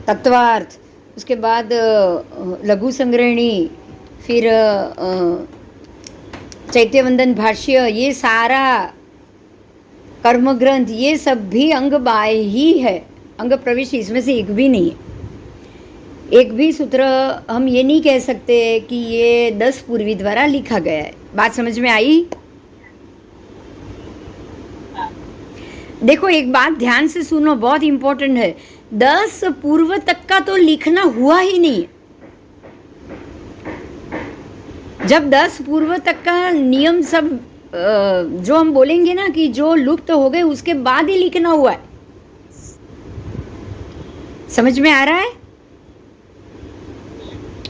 तत्वार्थ, उसके बाद लघु संग्रहणी, फिर चैत्यवंदन भाष्य, ये सारा कर्म ग्रंथ, ये सब भी अंग बाह्य ही है, अंग प्रविष्ट इसमें से एक भी नहीं है। एक भी सूत्र हम ये नहीं कह सकते कि ये 10 पूर्वी द्वारा लिखा गया है। बात समझ में आई? देखो एक बात ध्यान से सुनो, बहुत इंपॉर्टेंट है। 10 पूर्व तक का तो लिखना हुआ ही नहीं है। जब 10 पूर्व तक का नियम सब जो हम बोलेंगे ना कि जो लुप्त हो गए, उसके बाद ही लिखना हुआ है। समझ में आ रहा है?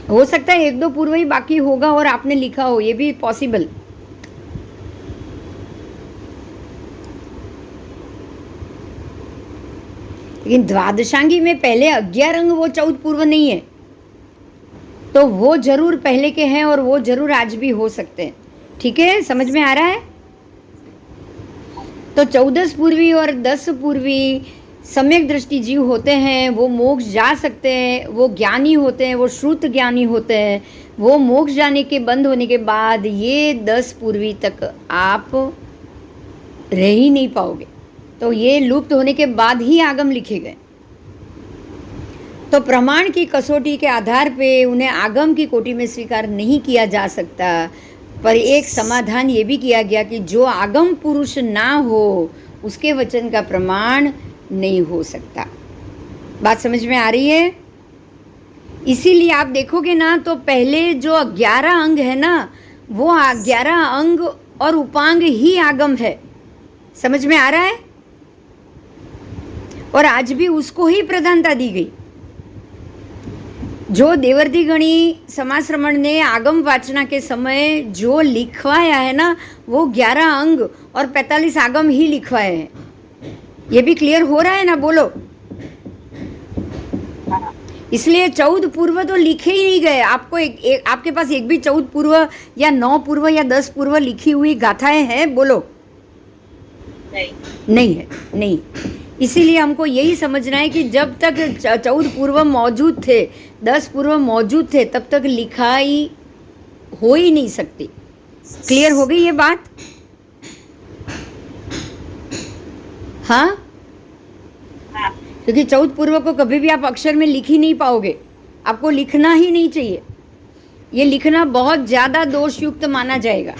हो सकता है 1-2 पूर्व ही बाकी होगा और आपने लिखा हो, ये भी पॉसिबल। लेकिन द्वादशांगी में पहले 11 अंग, वो 14 पूर्व नहीं है, तो वो जरूर पहले के हैं और वो जरूर आज भी हो सकते हैं। ठीक है, समझ में आ रहा है? तो 14 पूर्वी और 10 पूर्वी सम्यक दृष्टि जीव होते हैं, वो मोक्ष जा सकते हैं, वो ज्ञानी होते हैं, वो श्रुत ज्ञानी होते हैं। वो मोक्ष जाने के बंद होने के बाद ये 10 पूर्वी तक आप रह ही नहीं पाओगे, तो ये लुप्त होने के बाद ही आगम लिखे गए। तो प्रमाण की कसौटी के आधार पे उन्हें आगम की कोटि में स्वीकार नहीं किया जा सकता, पर एक समाधान ये भी किया गया कि जो आगम पुरुष ना हो उसके वचन का प्रमाण नहीं हो सकता। बात समझ में आ रही है? इसीलिए आप देखोगे ना, तो पहले जो 11 अंग है ना, वो 11 अंग और उपांग ही आगम है। समझ में आ रहा है? और आज भी उसको ही प्रधानता दी गई। जो देवर्ती गणी समाश्रमण ने आगम वाचना के समय जो लिखवाया है ना, वो 11 अंग और 45 आगम ही लिखवाए हैं। ये भी क्लियर हो रहा है ना? बोलो। इसलिए 14 पूर्व तो लिखे ही नहीं गए। आपको आपके पास एक भी 14 पूर्व या 9 पूर्व या 10 पूर्व लिखी हुई गाथाएं हैं? बोलो। नहीं है, नहीं। इसीलिए हमको यही समझना है कि जब तक 14 पूर्व मौजूद थे, 10 पूर्व मौजूद थे, तब तक लिखाई हो ही नहीं सकती। क्लियर हो गई ये बात? हाँ, क्योंकि 14 पूर्व को कभी भी आप अक्षर में लिख ही नहीं पाओगे, आपको लिखना ही नहीं चाहिए। ये लिखना बहुत ज़्यादा दोषयुक्त माना जाएगा।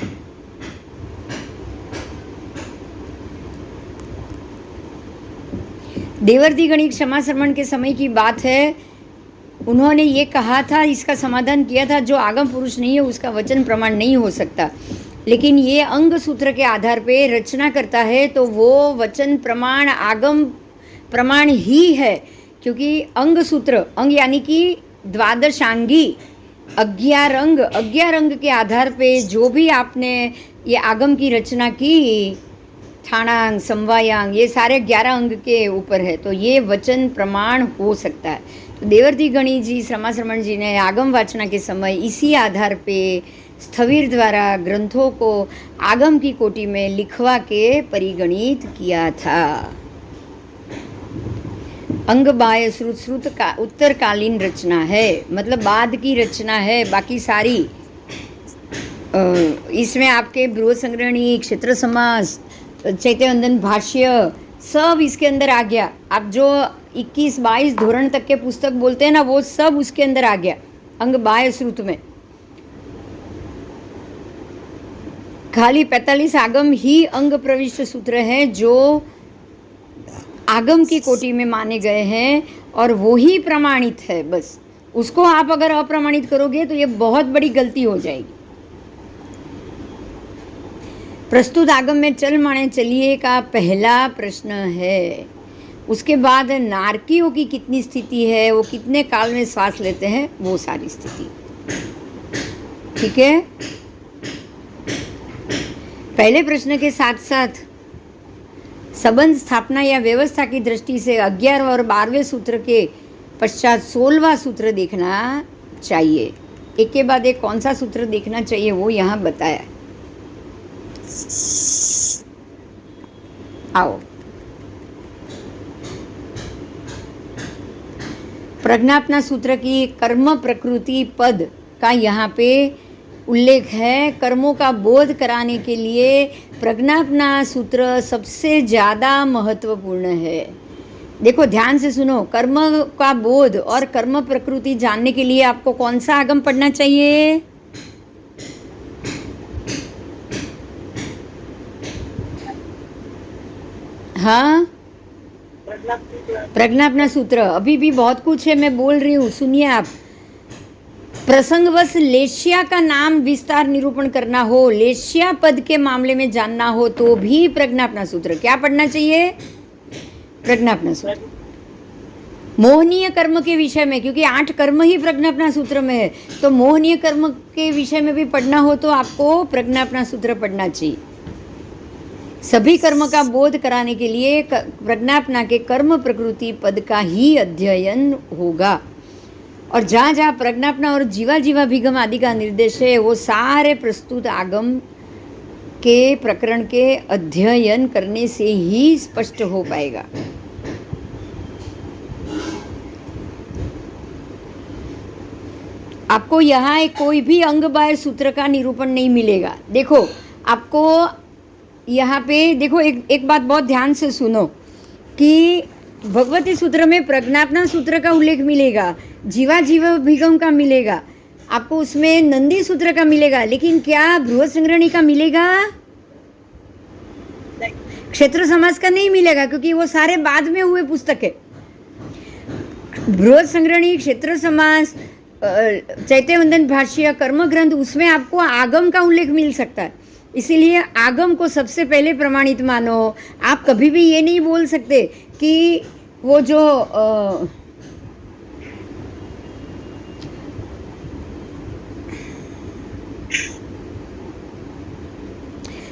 देवर्ती गणिक क्षमा श्रवण के समय की बात है, उन्होंने ये कहा था, इसका समाधान किया था, जो आगम पुरुष नहीं है उसका वचन प्रमाण नहीं हो सकता। लेकिन ये अंग सूत्र के आधार पे रचना करता है, तो वो वचन प्रमाण आगम प्रमाण ही है, क्योंकि अंग सूत्र, अंग यानी कि द्वादशांगी 11 अंग के आधार पे जो भी आपने ये आगम की रचना की, थाणांग, समवायांग, ये सारे 11 अंग के ऊपर है, तो ये वचन प्रमाण हो सकता है। तो देवर्ती गणी जी, श्रमाश्रमण जी ने आगम वाचना के समय इसी आधार पे स्थविर द्वारा ग्रंथों को आगम की कोटि में लिखवा के परिगणित किया था। अंग बाह्य श्रुत का उत्तरकालीन रचना है, मतलब बाद की रचना है। बाकी सारी इसमें आपके बृहद संग्रहणी, क्षेत्र समास, चैत्यवंदन भाष्य, सब इसके अंदर आ गया। आप जो 21-22 धोरण तक के पुस्तक बोलते हैं ना, वो सब उसके अंदर आ गया, अंग बाह्य श्रुत में। खाली 45 आगम ही अंग प्रविष्ट सूत्र हैं जो आगम की कोटि में माने गए हैं, और वो ही प्रमाणित है। बस उसको आप अगर अप्रमाणित करोगे तो ये बहुत बड़ी गलती हो जाएगी। प्रस्तुत आगम में चल माने चलिए का पहला प्रश्न है। उसके बाद नारकियों की कितनी स्थिति है, वो कितने काल में श्वास लेते हैं, वो सारी स्थिति। ठीक है, पहले प्रश्न के साथ साथ संबंध स्थापना या व्यवस्था की दृष्टि से 11 और 12वें सूत्र के पश्चात 16वां सूत्र देखना चाहिए। एक के बाद एक कौन सा सूत्र देखना चाहिए वो यहाँ बताया। आओ, प्रज्ञापना सूत्र की कर्म प्रकृति पद का यहाँ पे उल्लेख है। कर्मों का बोध कराने के लिए प्रज्ञापना सूत्र सबसे ज़्यादा महत्वपूर्ण है। देखो ध्यान से सुनो, कर्म का बोध और कर्म प्रकृति जानने के लिए आपको कौन सा आगम पढ़ना चाहिए? हाँ, प्रज्ञापना सूत्र। अभी भी बहुत कुछ है, मैं बोल रही हूँ, सुनिए आप। प्रसंगवश लेश्या का नाम विस्तार निरूपण करना हो, लेश्या पद के मामले में जानना हो तो भी प्रज्ञापना सूत्र क्या पढ़ना चाहिए? प्रज्ञापना सूत्र। मोहनीय कर्म के विषय में, क्योंकि 8 कर्म ही प्रज्ञापना सूत्र में है, तो मोहनीय कर्म के विषय में भी पढ़ना हो तो आपको प्रज्ञापना सूत्र पढ़ना चाहिए। सभी कर्म का बोध कराने के लिए प्रज्ञापना के कर्म प्रकृति पद का ही अध्ययन होगा। और जहाँ जहाँ प्रज्ञापना और जीवा जीवाभिगम आदि का निर्देश है वो सारे प्रस्तुत आगम के प्रकरण के अध्ययन करने से ही स्पष्ट हो पाएगा। आपको यहाँ कोई भी अंग बाह्य सूत्र का निरूपण नहीं मिलेगा। देखो आपको यहाँ पे देखो एक बात बहुत ध्यान से सुनो कि भगवती सूत्र में प्रज्ञापना सूत्र का उल्लेख मिलेगा, जीवा जीवाभिगम का मिलेगा, आपको उसमें नंदी सूत्र का मिलेगा, लेकिन क्या बृहद संग्रहणी का मिलेगा? क्षेत्र समास का नहीं मिलेगा, क्योंकि वो सारे बाद में हुए पुस्तक है। बृहद संग्रहणी, क्षेत्र समास, चैत्यवंदन भाष्य, कर्म ग्रंथ, उसमें आपको आगम का उल्लेख मिल सकता है। इसीलिए आगम को सबसे पहले प्रमाणित मानो। आप कभी भी ये नहीं बोल सकते कि वो जो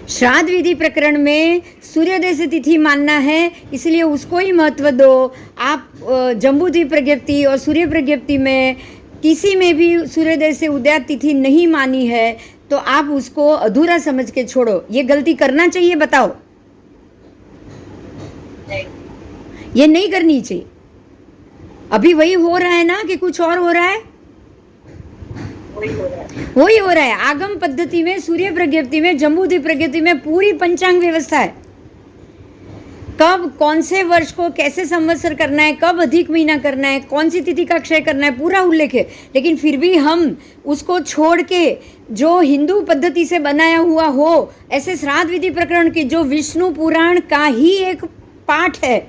श्राद्ध विधि प्रकरण में सूर्योदय से तिथि मानना है, इसलिए उसको ही महत्व दो। आप जम्बूद्वीप प्रज्ञप्ति और सूर्य प्रज्ञप्ति में किसी में भी सूर्योदय से उदय तिथि नहीं मानी है तो आप उसको अधूरा समझ के छोड़ो। ये गलती करना चाहिए? बताओ। ये नहीं करनी चाहिए। अभी वही हो रहा है ना कि कुछ और हो रहा है? वही हो रहा है। आगम पद्धति में, सूर्य प्रज्ञप्ति में, जम्बूद्वीप प्रज्ञप्ति में पूरी पंचांग व्यवस्था है। कब कौन से वर्ष को कैसे संवत्सर करना है, कब अधिक महीना करना है, कौन सी तिथि का क्षय करना है, पूरा उल्लेख है। लेकिन फिर भी हम उसको छोड़ के जो हिंदू पद्धति से बनाया हुआ हो, ऐसे श्राद्ध विधि प्रकरण के जो विष्णु पुराण का ही एक पाठ है,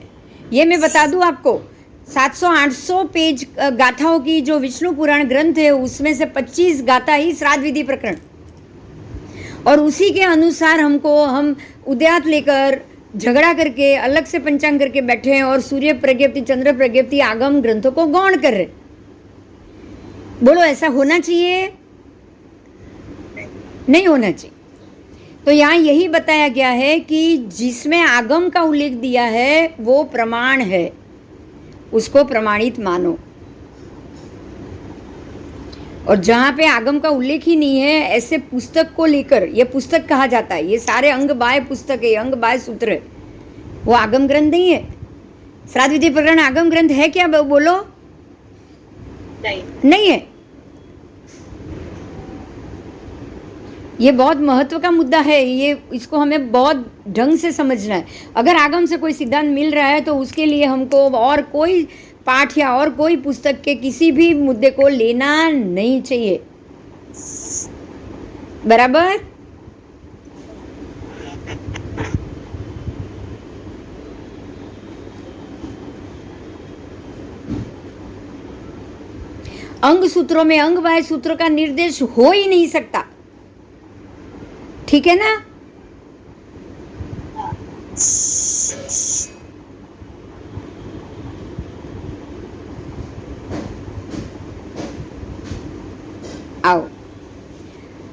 ये मैं बता दूं आपको, 700-800 पेज गाथाओं की जो विष्णु पुराण ग्रंथ है उसमें से 25 गाथा ही श्राद्ध विधि प्रकरण, और उसी के अनुसार हम उद्यात लेकर झगड़ा करके अलग से पंचांग करके बैठे हैं और सूर्य प्रज्ञप्ति, चंद्र प्रज्ञप्ति, आगम ग्रंथों को गौण कर रहे। बोलो ऐसा होना चाहिए? नहीं होना चाहिए। तो यहाँ यही बताया गया है कि जिसमें आगम का उल्लेख दिया है वो प्रमाण है, उसको प्रमाणित मानो। और जहाँ पे आगम का उल्लेख ही नहीं है, ऐसे पुस्तक को लेकर, ये पुस्तक कहा जाता है, ये सारे अंग बाह्य पुस्तक है, अंग बाह्य सूत्र है, वो आगम ग्रंथ नहीं है। श्राद्ध विधि प्रकरण आगम ग्रंथ है क्या? बोलो। नहीं है। ये बहुत महत्व का मुद्दा है, ये इसको हमें बहुत ढंग से समझना है। अगर आगम से कोई सिद्धांत मिल रहा है तो उसके लिए हमको और कोई पाठ या और कोई पुस्तक के किसी भी मुद्दे को लेना नहीं चाहिए। बराबर? अंग सूत्रों में अंग बाह्य सूत्रों का निर्देश हो ही नहीं सकता, ठीक है ना? आओ,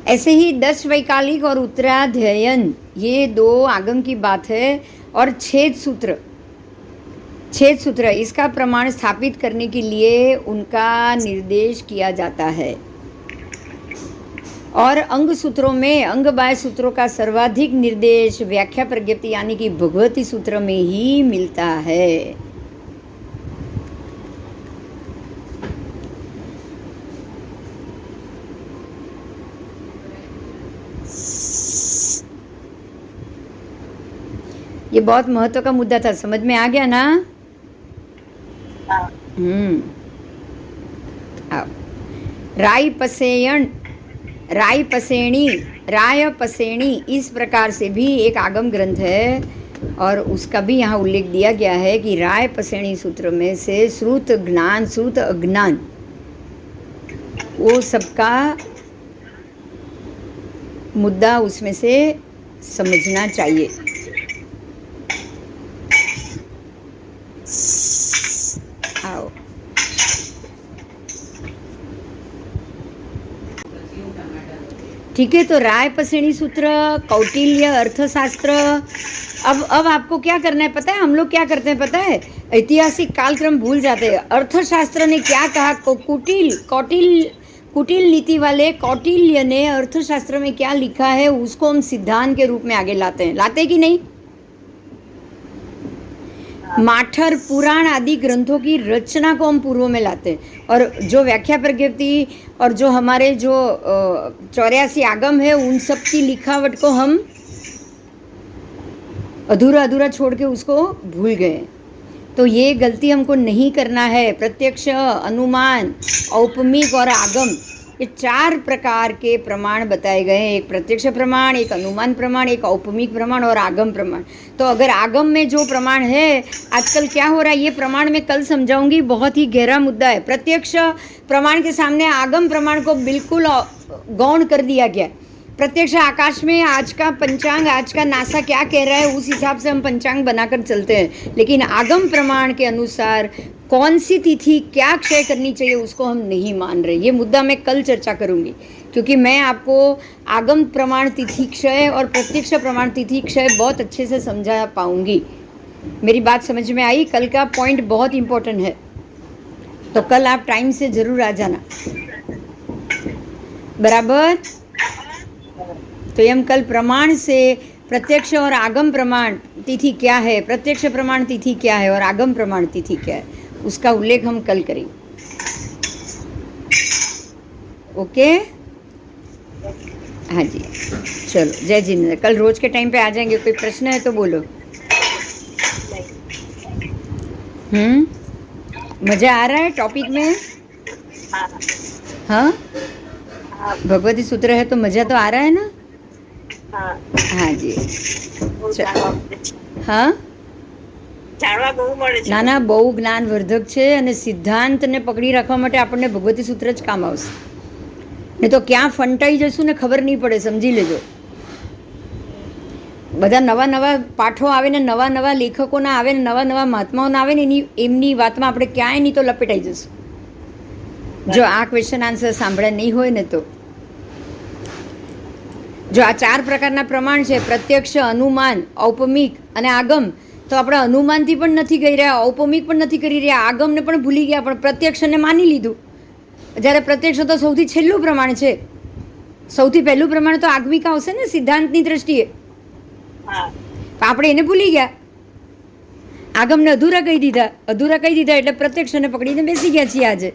ऐसे ही 10 वैकालिक और उत्तराध्ययन, ये 2 आगम की बात है। और छेद सूत्र, इसका प्रमाण स्थापित करने के लिए उनका निर्देश किया जाता है। और अंग सूत्रों में अंग बाह्य सूत्रों का सर्वाधिक निर्देश व्याख्या प्रज्ञप्ति यानी कि भगवती सूत्र में ही मिलता है। ये बहुत महत्व का मुद्दा था, समझ में आ गया ना? हाँ, आओ। राय पसेयण, राय पसेणी, राय पसेणी, इस प्रकार से भी एक आगम ग्रंथ है और उसका भी यहाँ उल्लेख दिया गया है कि राय पसेणी सूत्र में से श्रुत ज्ञान, श्रुत अज्ञान, वो सबका मुद्दा उसमें से समझना चाहिए। आओ। ठीक है, तो राय पसेणी सूत्र, कौटिल्य, अर्थशास्त्र। अब आपको क्या करना है पता है? हम लोग क्या करते हैं पता है? ऐतिहासिक कालक्रम भूल जाते हैं। अर्थशास्त्र ने क्या कहा, कुटिल नीति वाले कौटिल्य ने अर्थशास्त्र में क्या लिखा है उसको हम सिद्धांत के रूप में आगे लाते हैं, लाते कि नहीं? माठर, पुराण आदि ग्रंथों की रचना को हम पूर्व में लाते हैं और जो व्याख्या प्रज्ञप्ति और जो हमारे जो 84 आगम है उन सब की लिखावट को हम अधूरा अधूरा छोड़ के उसको भूल गए। तो ये गलती हमको नहीं करना है। प्रत्यक्ष, अनुमान, औपमिक और आगम, ये 4 प्रकार के प्रमाण बताए गए हैं। एक प्रत्यक्ष प्रमाण, एक अनुमान प्रमाण, एक औपमिक प्रमाण और आगम प्रमाण। तो अगर आगम में जो प्रमाण है, आजकल क्या हो रहा है, ये प्रमाण मैं कल समझाऊंगी, बहुत ही गहरा मुद्दा है। प्रत्यक्ष प्रमाण के सामने आगम प्रमाण को बिल्कुल गौण कर दिया गया। प्रत्यक्ष आकाश में आज का पंचांग, आज का नासा क्या कह रहा है उस हिसाब से हम पंचांग बनाकर चलते हैं, लेकिन आगम प्रमाण के अनुसार कौन सी तिथि क्या क्षय करनी चाहिए उसको हम नहीं मान रहे। ये मुद्दा मैं कल चर्चा करूंगी, क्योंकि मैं आपको आगम प्रमाण तिथि क्षय और प्रत्यक्ष प्रमाण तिथि क्षय बहुत अच्छे से समझा पाऊंगी। मेरी बात समझ में आई? कल का पॉइंट बहुत इंपॉर्टेंट है, तो कल आप टाइम से ज़रूर आ जाना, बराबर? तो हम कल प्रमाण से प्रत्यक्ष और आगम प्रमाण तिथि क्या है, प्रत्यक्ष प्रमाण तिथि क्या है और आगम प्रमाण तिथि क्या है, उसका उल्लेख हम कल करेंगे। ओके? हाँ जी, चलो, जय जिनेंद्र। कल रोज के टाइम पे आ जाएंगे। कोई प्रश्न है तो बोलो। मज़ा आ रहा है टॉपिक में? हाँ, भगवती सूत्र है तो मज़ा तो आ रहा है ना? हाँ जी। હા, જાણવા બહુ મળે છે. ના ના, બહુ જ્ઞાનવર્ધક છે અને સિદ્ધાંતને પકડી રાખવા માટે આપણને ભગવતી સૂત્ર જ કામ આવશે. નહીં તો ક્યાં ફંટાઈ જશું ને ખબર નહીં પડે, સમજી લેજો. બધા નવા નવા પાઠો આવે ને નવા નવા લેખકોના આવે ને નવા નવા મહાત્માઓના આવે ને એમની વાતમાં આપણે ક્યાંય નહીં તો લપેટાઈ જશું, જો આ ક્વેશ્ચન આન્સર સાંભળ્યા નહીં હોય ને તો. જો આ 4 પ્રકારના પ્રમાણ છે, પ્રત્યક્ષ, અનુમાન, ઔપમિક અને આગમ, તો આપણે અનુમાનથી પણ નથી કરી રહ્યા, ઔપમિક પણ નથી કરી રહ્યા, આગમને પણ ભૂલી ગયા, પણ પ્રત્યક્ષને માની લીધું. જ્યારે પ્રત્યક્ષ તો સૌથી છેલ્લું પ્રમાણ છે. સૌથી પહેલું પ્રમાણ તો આગમિક આવશે ને સિદ્ધાંતની દ્રષ્ટિએ, આપણે એને ભૂલી ગયા. આગમને અધૂરા કહી દીધા એટલે પ્રત્યક્ષને પકડીને બેસી ગયા છીએ આજે.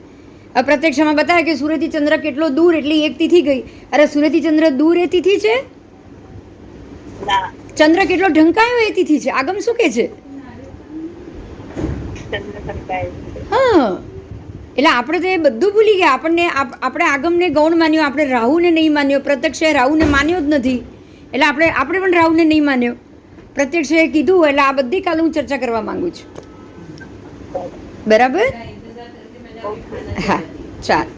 અપ્રત્યક્ષમાં બતાવે કે સૂર્યથી ચંદ્ર કેટલો દૂર, એટલી એક તિથિ ગઈ. અરે સૂર્યથી ચંદ્ર દૂર એ તિથિ છે? ચંદ્ર કેટલો ઢંકાયો એ તિથિ છે. આગમ શું કે છે? હા, એટલે આપણે તો એ બધું ભૂલી ગયા. આપણે આગમને ગૌણ માન્યો, આપણે રાહુને નહીં માન્યો. પ્રત્યક્ષે રાહુને માન્યો જ નથી, એટલે આપણે પણ રાહુને નહીં માન્યો. પ્રત્યક્ષે કીધું, એટલે આ બધી કાલ હું ચર્ચા કરવા માંગુ છું, બરાબર? હા, ચાલ,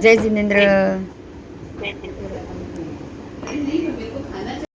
જય જિનેન્દ્ર.